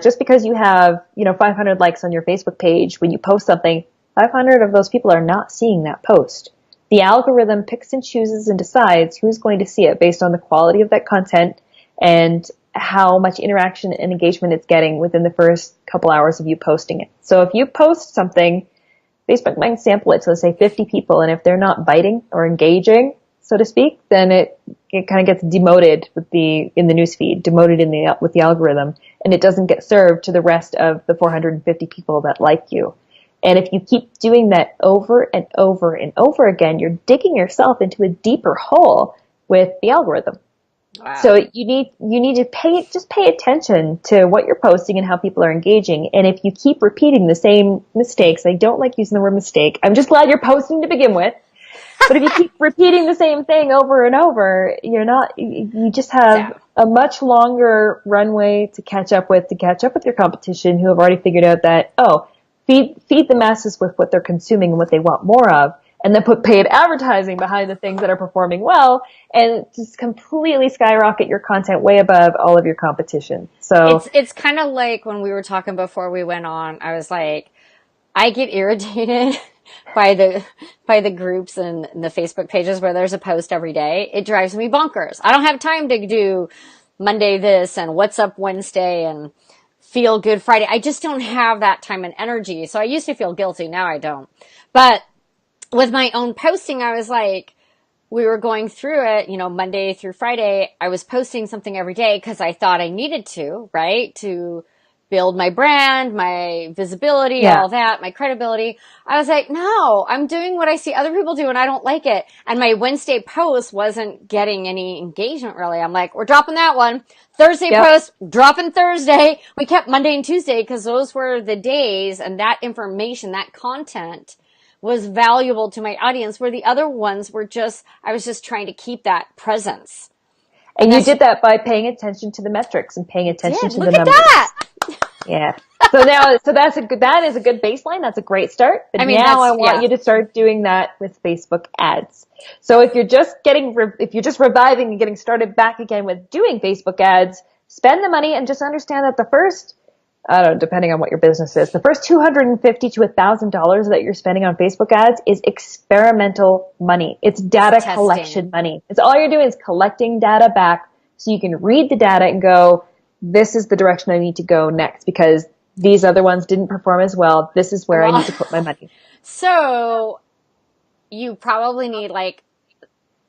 just because you have, 500 likes on your Facebook page, when you post something, 500 of those people are not seeing that post. The algorithm picks and chooses and decides who's going to see it based on the quality of that content and how much interaction and engagement it's getting within the first couple hours of you posting it. So if you post something, Facebook might sample it to, let's say, 50 people, and if they're not biting or engaging, so to speak, then it kind of gets demoted in the newsfeed, demoted with the algorithm, and it doesn't get served to the rest of the 450 people that like you. And if you keep doing that over and over and over again, you're digging yourself into a deeper hole with the algorithm. Wow. So you need to pay attention to what you're posting and how people are engaging. And if you keep repeating the same mistakes, I don't like using the word mistake. I'm just glad you're posting to begin with. But if you keep repeating the same thing over and over, you just have a much longer runway to catch up with your competition, who have already figured out that, feed the masses with what they're consuming and what they want more of, and then put paid advertising behind the things that are performing well, and just completely skyrocket your content way above all of your competition. So it's kind of like when we were talking before we went on, I was like, I get irritated by the groups and the Facebook pages where there's a post every day. It drives me bonkers. I don't have time to do Monday this and What's Up Wednesday and Feel Good Friday. I just don't have that time and energy. So I used to feel guilty. Now I don't. But with my own posting, I was like, we were going through it, Monday through Friday. I was posting something every day because I thought I needed to, right? To build my brand, my visibility, Yeah. all that, my credibility. I was like, no, I'm doing what I see other people do and I don't like it. And my Wednesday post wasn't getting any engagement really. I'm like, we're dropping that one. Thursday Yep. post, dropping Thursday. We kept Monday and Tuesday because those were the days and that information, that content was valuable to my audience, where the other ones were just, I was just trying to keep that presence. And you did that by paying attention to the metrics and paying attention to the Look at numbers. that. Yeah. So that is a good baseline. That's a great start. But now I want you to start doing that with Facebook ads. So if you're just reviving and getting started back again with doing Facebook ads, spend the money and just understand that the first, I don't know, depending on what your business is, the first $250 to $1,000 that you're spending on Facebook ads is experimental money. It's data collection money. It's all you're doing is collecting data back so you can read the data and go, this is the direction I need to go next because these other ones didn't perform as well. This is where I need to put my money. So you probably need like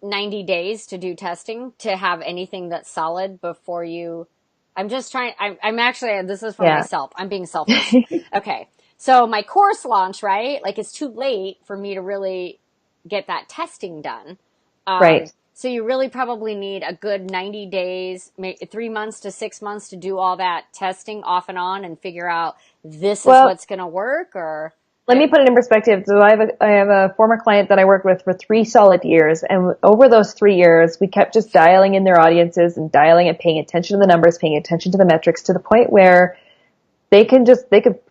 90 days to do testing to have anything that's solid before you, I'm actually, this is for myself. I'm being selfish. Okay. So my course launch, right? Like it's too late for me to really get that testing done. Right. So you really probably need a good 90 days, 3 months to 6 months to do all that testing off and on and figure out this is what's going to work. Or let me put it in perspective. So I have a former client that I worked with for 3 solid years. And over those 3 years, we kept just dialing in their audiences and dialing and paying attention to the numbers, paying attention to the metrics to the point where they could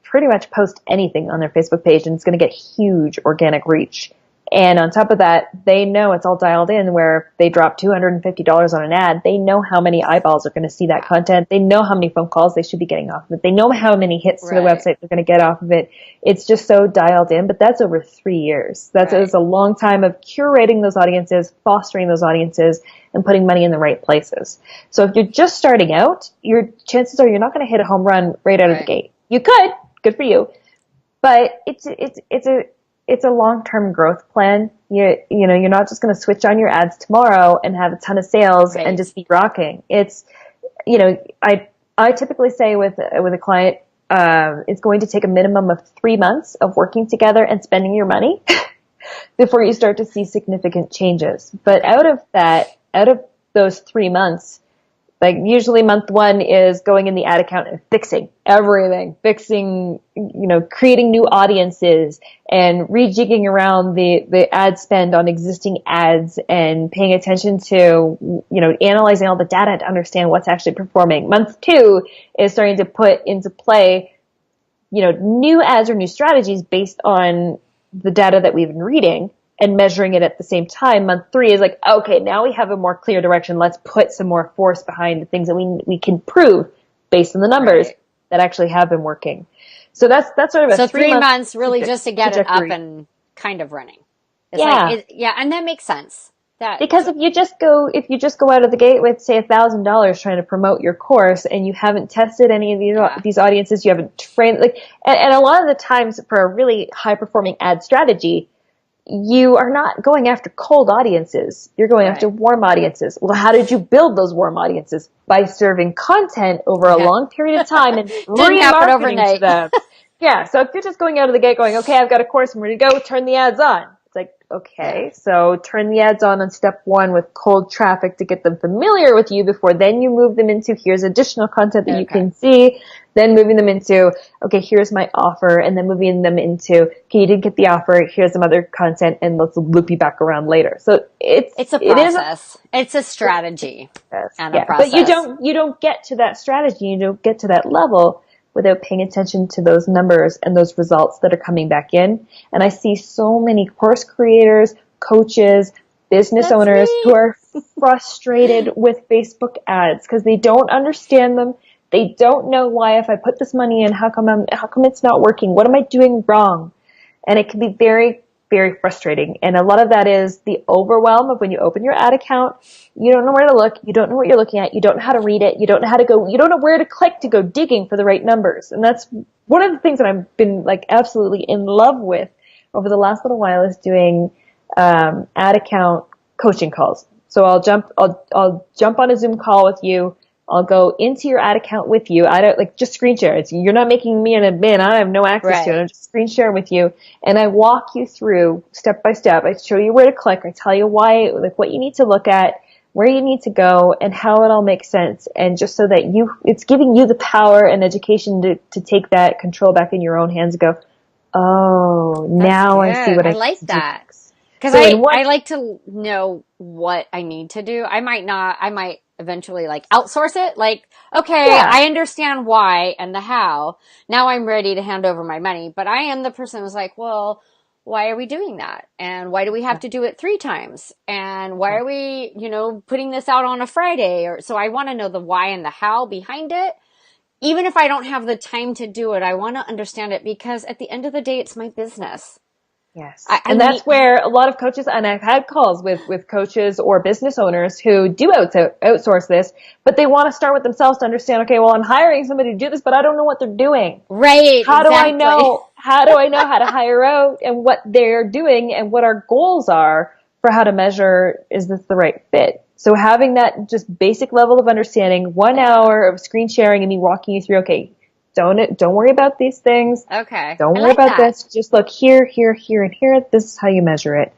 pretty much post anything on their Facebook page and it's going to get huge organic reach. And on top of that, they know it's all dialed in where if they drop $250 on an ad, they know how many eyeballs are going to see that content. They know how many phone calls they should be getting off of it. They know how many hits to the website they're going to get off of it. It's just so dialed in, but that's over 3 years. That's a long time of curating those audiences, fostering those audiences, and putting money in the right places. So if you're just starting out, your chances are you're not going to hit a home run right out of the gate. You could, good for you, but it's a long-term growth plan. You're not just going to switch on your ads tomorrow and have a ton of sales and just be rocking. It's, I typically say with a client, it's going to take a minimum of 3 months of working together and spending your money before you start to see significant changes. But out of those 3 months, like usually month 1 is going in the ad account and fixing everything, creating new audiences and rejigging around the ad spend on existing ads and paying attention to, analyzing all the data to understand what's actually performing. Month 2 is starting to put into play, new ads or new strategies based on the data that we've been reading and measuring it at the same time. Month 3 is like, okay, now we have a more clear direction. Let's put some more force behind the things that we can prove based on the numbers that actually have been working. So that's sort of a 3 months really just to get it up and kind of running. It's and that makes sense. Because if you just go out of the gate with say $1,000 trying to promote your course and you haven't tested any of these audiences, you haven't trained and a lot of the times for a really high performing ad strategy, you are not going after cold audiences. You're going after warm audiences. Well, how did you build those warm audiences? By serving content over a long period of time and remarketing to them. Yeah. So if you're just going out of the gate going, okay, I've got a course, I'm ready to go, turn the ads on. It's like, okay, so turn the ads on step 1 with cold traffic to get them familiar with you before then you move them into here's additional content that you can see. Then moving them into, okay, here's my offer, and then moving them into, okay, you didn't get the offer, here's some other content, and let's loop you back around later. So it's a process. It's a strategy and a process. But you don't get to that strategy, you don't get to that level without paying attention to those numbers and those results that are coming back in. And I see so many course creators, coaches, business owners who are frustrated with Facebook ads because they don't understand them. They don't know why if I put this money in, how come it's not working? What am I doing wrong? And it can be very, very frustrating. And a lot of that is the overwhelm of when you open your ad account, you don't know where to look, you don't know what you're looking at, you don't know how to read it, you don't know how to go, you don't know where to click to go digging for the right numbers. And that's one of the things that I've been like absolutely in love with over the last little while is doing ad account coaching calls. So I'll jump on a Zoom call with you I'll go into your ad account with you. I don't like just screen share. You're not making me an admin. I have no access to it. Right. I'm just screen share with you. And I walk you through step by step. I show you where to click. I tell you why, like what you need to look at, where you need to go, and how it all makes sense. And just so that it's giving you the power and education to take that control back in your own hands and go, oh, now I see what I I like need to do. that. Because So I like to know what I need to do. I might eventually like outsource it. Like, okay, Yeah. I understand why and the how. Now I'm ready to hand over my money. But I am the person who's like, well, why are we doing that? And why do we have to do it 3 times? And why are we, putting this out on a Friday? So I want to know the why and the how behind it. Even if I don't have the time to do it, I want to understand it because at the end of the day, it's my business. Yes. And that's where a lot of coaches, and I've had calls with coaches or business owners who do outsource this, but they want to start with themselves to understand, okay, well, I'm hiring somebody to do this, but I don't know what they're doing. Right. How exactly. do I know how to hire out and what they're doing and what our goals are for how to measure, is this the right fit? So having that just basic level of understanding, 1 hour of screen sharing and me walking you through, okay, don't worry about these things. Okay. Don't worry about this. Just look here, here, here, and here. This is how you measure it.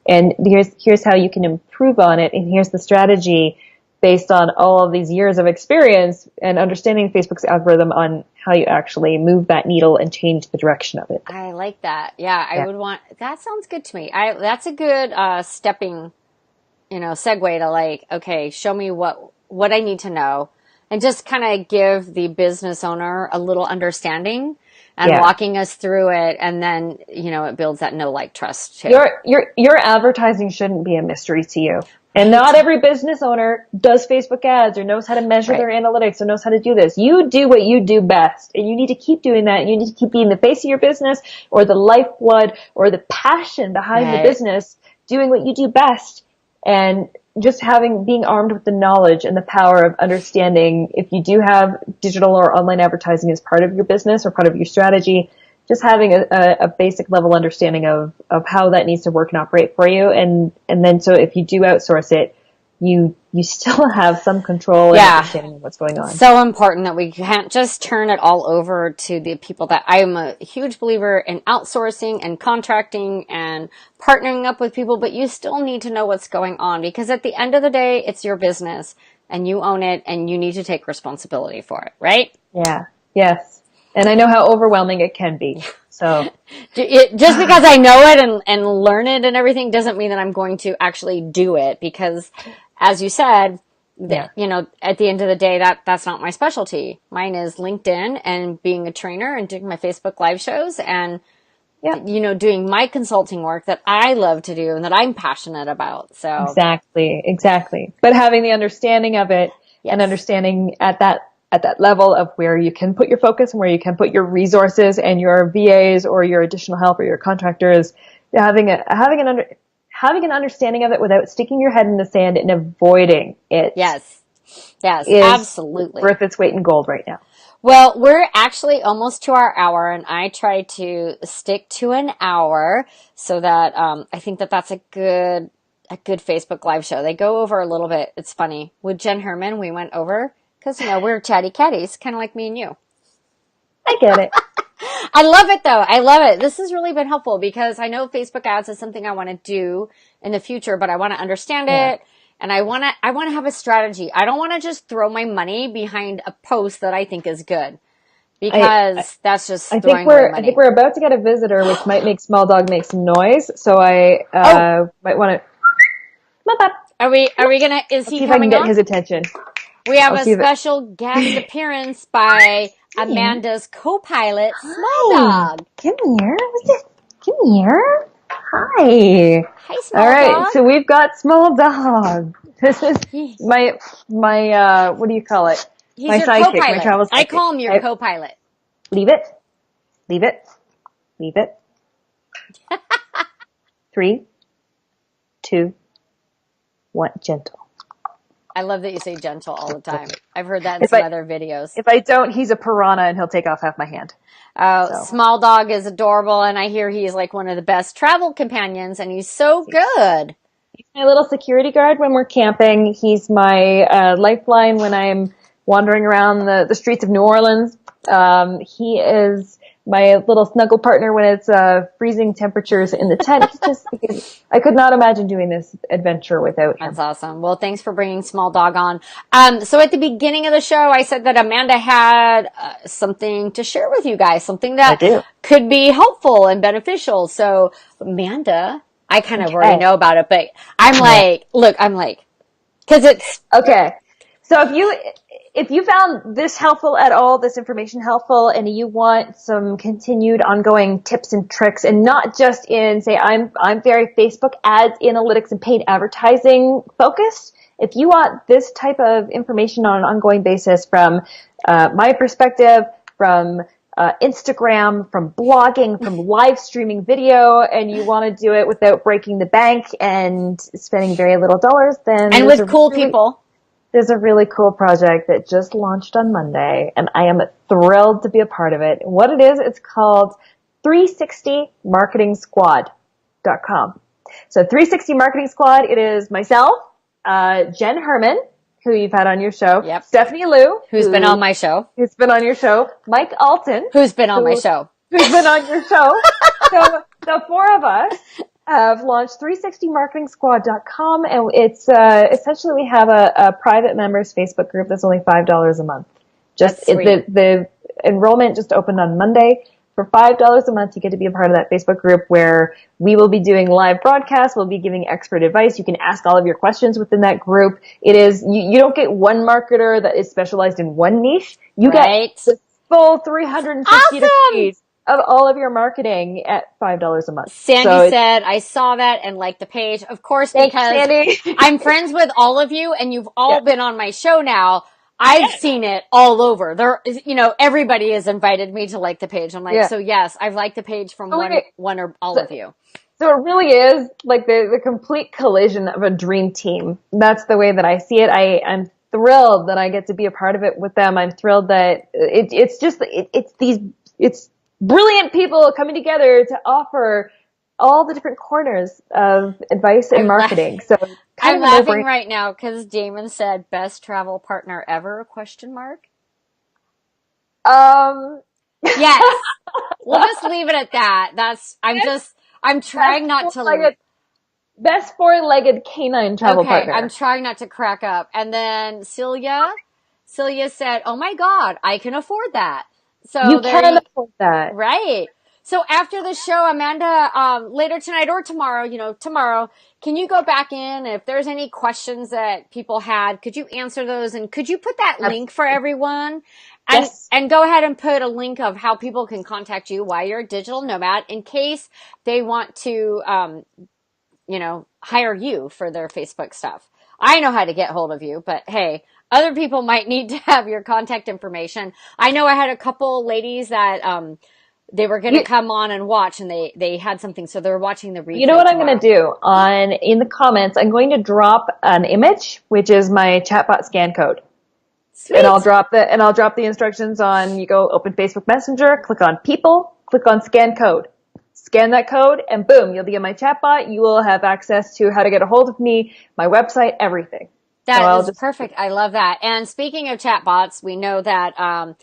And here's how you can improve on it. And here's the strategy based on all of these years of experience and understanding Facebook's algorithm on how you actually move that needle and change the direction of it. I like that. Yeah, I would want, that sounds good to me. That's a good stepping, segue to like, okay, show me what I need to know. And just kind of give the business owner a little understanding and walking us through it. And then, it builds that know, like, trust too. Your advertising shouldn't be a mystery to you. And not every business owner does Facebook ads or knows how to measure their analytics or knows how to do this. You do what you do best, and you need to keep doing that. You need to keep being the face of your business or the lifeblood or the passion behind the business, doing what you do best. And just being armed with the knowledge and the power of understanding if you do have digital or online advertising as part of your business or part of your strategy, just having a basic level understanding of how that needs to work and operate for you. And then so if you do outsource it, you still have some control and understanding of what's going on. So important that we can't just turn it all over to the people. That I'm a huge believer in outsourcing and contracting and partnering up with people, but you still need to know what's going on because at the end of the day, it's your business and you own it and you need to take responsibility for it, right? Yeah. Yes. And I know how overwhelming it can be. So just because I know it and learn it and everything doesn't mean that I'm going to actually do it because as you said, at the end of the day, that's not my specialty. Mine is LinkedIn and being a trainer and doing my Facebook live shows and, doing my consulting work that I love to do and that I'm passionate about. So Exactly. But having the understanding of it and understanding at that level of where you can put your focus and where you can put your resources and your VAs or your additional help or your contractors, having an understanding of it without sticking your head in the sand and avoiding it. Yes, is absolutely. Worth its weight in gold right now. Well, we're actually almost to our hour, and I try to stick to an hour so that I think that's a good Facebook live show. They go over a little bit. It's funny. With Jen Herman, we went over because we're chatty catties, kind of like me and you. I get it. I love it though. I love it. This has really been helpful because I know Facebook ads is something I want to do in the future, but I want to understand it and I want to have a strategy. I don't want to just throw my money behind a post that I think is good because that's just throwing my money. I think we're about to get a visitor, which might make Small Dog make some noise. So I might want to. Are we gonna? Is he coming on? See if I can get his attention. We have a special guest appearance by Amanda's co-pilot, Small Dog. Come here. Come here. Hi. Hi, Small Dog. All right, so we've got Small Dog. This is my what do you call it? He's my your sidekick, co-pilot. my travel sidekick. I call him your co-pilot. Leave it. 3, 2, 1. Gentle. I love that you say gentle all the time. I've heard that in some other videos. If I don't, he's a piranha and he'll take off half my hand. Oh, Small Dog is adorable, and I hear he's like one of the best travel companions, and he's so good. He's my little security guard when we're camping. He's my lifeline when I'm wandering around the streets of New Orleans. He is my little snuggle partner when it's freezing temperatures in the tent. I could not imagine doing this adventure without him. That's awesome. Well, thanks for bringing Small Dog on. So at the beginning of the show, I said that Amanda had something to share with you guys, something that could be helpful and beneficial. So Amanda, I kind of already know about it, but I'm like, because it's okay. So if you found this helpful at all, this information helpful, and you want some continued ongoing tips and tricks, and not just in, say, I'm very Facebook ads, analytics, and paid advertising focused. If you want this type of information on an ongoing basis from my perspective, from Instagram, from blogging, from live streaming video, and you want to do it without breaking the bank and spending very little dollars, then and with cool people. There's a really cool project that just launched on Monday, and I am thrilled to be a part of it. What it is, it's called 360marketingsquad.com. So 360 Marketing Squad, it is myself, Jen Herman, who you've had on your show, Stephanie Liu, who's been on my show, Mike Alton, who's been on my show, who's been on your show. So the four of us have launched 360marketingsquad.com, and it's essentially we have a private members Facebook group that's only $5 a month. The enrollment just opened on Monday. For $5 a month, you get to be a part of that Facebook group where we will be doing live broadcasts. We'll be giving expert advice. You can ask all of your questions within that group. It is you don't get one marketer that is specialized in one niche. You get the full 360 degrees of all of your marketing at $5 a month. Sandy said, I saw that and liked the page. Of course, because I'm friends with all of you and you've all been on my show now. I've seen it all over. There, everybody has invited me to like the page. I'm like, so yes, I've liked the page from one or all of you. So it really is like the complete collision of a dream team. That's the way that I see it. I'm thrilled that I get to be a part of it with them. I'm thrilled that it's brilliant people coming together to offer all the different corners of advice and marketing. So I'm laughing right now because Damon said best travel partner ever, ? Yes. We'll just leave it at that. I'm trying not to. Best four-legged canine travel partner. I'm trying not to crack up. And then Celia said, oh my God, I can afford that. So you can afford that. Right. So after the show, Amanda, later tonight or tomorrow, can you go back in? If there's any questions that people had, could you answer those? And could you put that link for everyone? And go ahead and put a link of how people can contact you while you're a digital nomad in case they want to, hire you for their Facebook stuff. I know how to get hold of you, but hey, other people might need to have your contact information. I know I had a couple ladies that, they were going to come on and watch, and they had something, so they're watching the replay. You know what I'm going to do? In the comments, I'm going to drop an image, which is my chatbot scan code. Sweet. And I'll drop the instructions on, you go open Facebook Messenger, click on people, click on scan code. Scan that code, and boom, you'll be in my chatbot. You will have access to how to get a hold of me, my website, everything. That is perfect. I love that. And speaking of chatbots, we know that I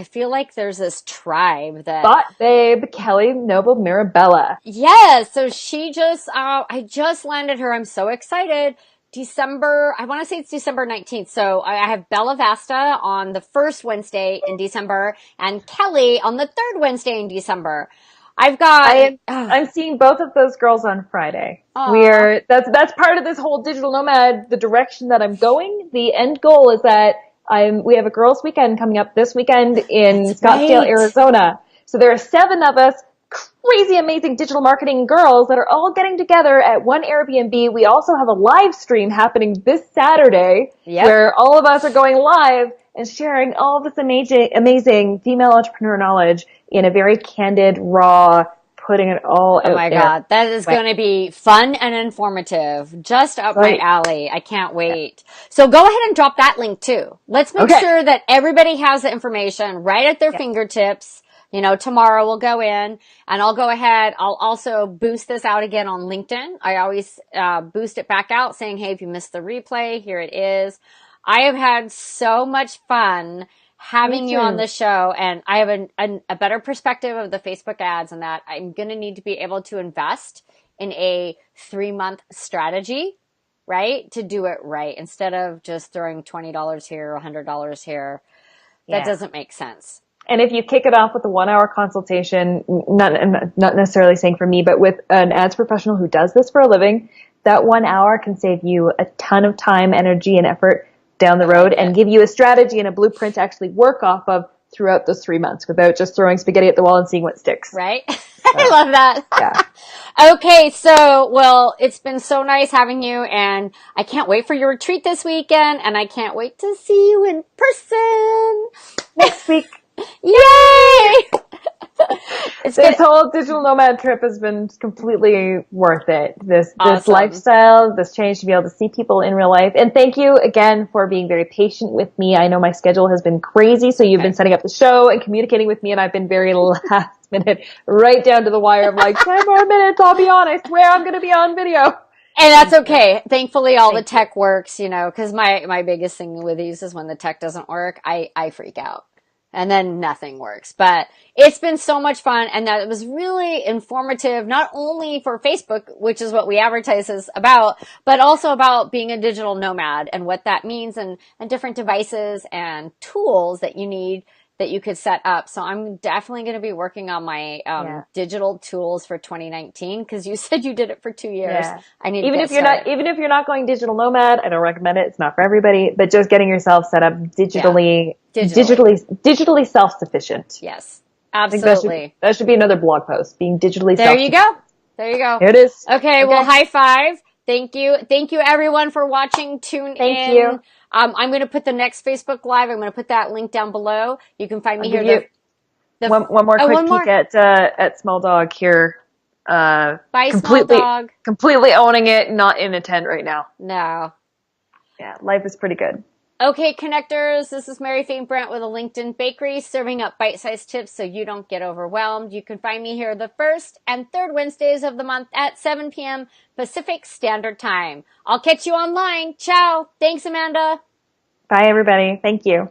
feel like there's this tribe that Bot Babe Kelly Noble Mirabella. Yes. So she I just landed her. I'm so excited. I want to say it's December 19th. So I have Bella Vasta on the first Wednesday in December and Kelly on the third Wednesday in December. I'm seeing both of those girls on Friday. That's part of this whole digital nomad, the direction that I'm going. The end goal is that we have a girls' weekend coming up this weekend in Scottsdale, Arizona. So there are 7 of us, crazy amazing digital marketing girls that are all getting together at one Airbnb. We also have a live stream happening this Saturday where all of us are going live and sharing all this amazing female entrepreneur knowledge in a very candid, raw, putting it all out there. Oh my God. That is going to be fun and informative. Just up my alley. I can't wait. So go ahead and drop that link too. Let's make sure that everybody has the information right at their fingertips. Tomorrow we'll go in and I'll go ahead. I'll also boost this out again on LinkedIn. I always boost it back out saying, hey, if you missed the replay, here it is. I have had so much fun having you on the show, and I have a better perspective of the Facebook ads, and that I'm going to need to be able to invest in a 3-month strategy, right? To do it right instead of just throwing $20 here, $100 here. That doesn't make sense. And if you kick it off with a 1-hour consultation, not necessarily saying for me, but with an ads professional who does this for a living, that 1 hour can save you a ton of time, energy, and effort down the road and give you a strategy and a blueprint to actually work off of throughout those 3 months without just throwing spaghetti at the wall and seeing what sticks. Right? I love that. Yeah. Okay, so, well, it's been so nice having you, and I can't wait for your retreat this weekend, and I can't wait to see you in person next week. Yay! This whole digital nomad trip has been completely worth it. This Awesome. lifestyle, this change to be able to see people in real life. And thank you again for being very patient with me. I know my schedule has been crazy, so you've been setting up the show and communicating with me, and I've been very last minute, right down to the wire. I'm like, 10 more minutes, I'll be on. I swear I'm going to be on video. And that's okay. Thankfully, all the tech works, because my biggest thing with these is when the tech doesn't work, I freak out. And then nothing works. But it's been so much fun, and that it was really informative, not only for Facebook, which is what we advertise this about, but also about being a digital nomad and what that means, and different devices and tools that you need that you could set up. So I'm definitely going to be working on my digital tools for 2019, because you said you did it for 2 years. Yeah. I need even to if you're not going digital nomad, I don't recommend it. It's not for everybody, but just getting yourself set up digitally self-sufficient. Yes, absolutely. That should be another blog post, being digitally There self-sufficient. you go. Here it is. Okay, well, high five. Thank you everyone for watching. Tune in. Thank you. I'm going to put the next Facebook Live. I'm going to put that link down below. You can find me here. One more quick peek at Small Dog here. Bye, Small Dog. Completely owning it, not in a tent right now. No. Yeah, life is pretty good. Okay, connectors, this is Mary Fain Brent with a LinkedIn Bakery, serving up bite-sized tips so you don't get overwhelmed. You can find me here the first and third Wednesdays of the month at 7 p.m. Pacific Standard Time. I'll catch you online. Ciao. Thanks, Amanda. Bye, everybody. Thank you.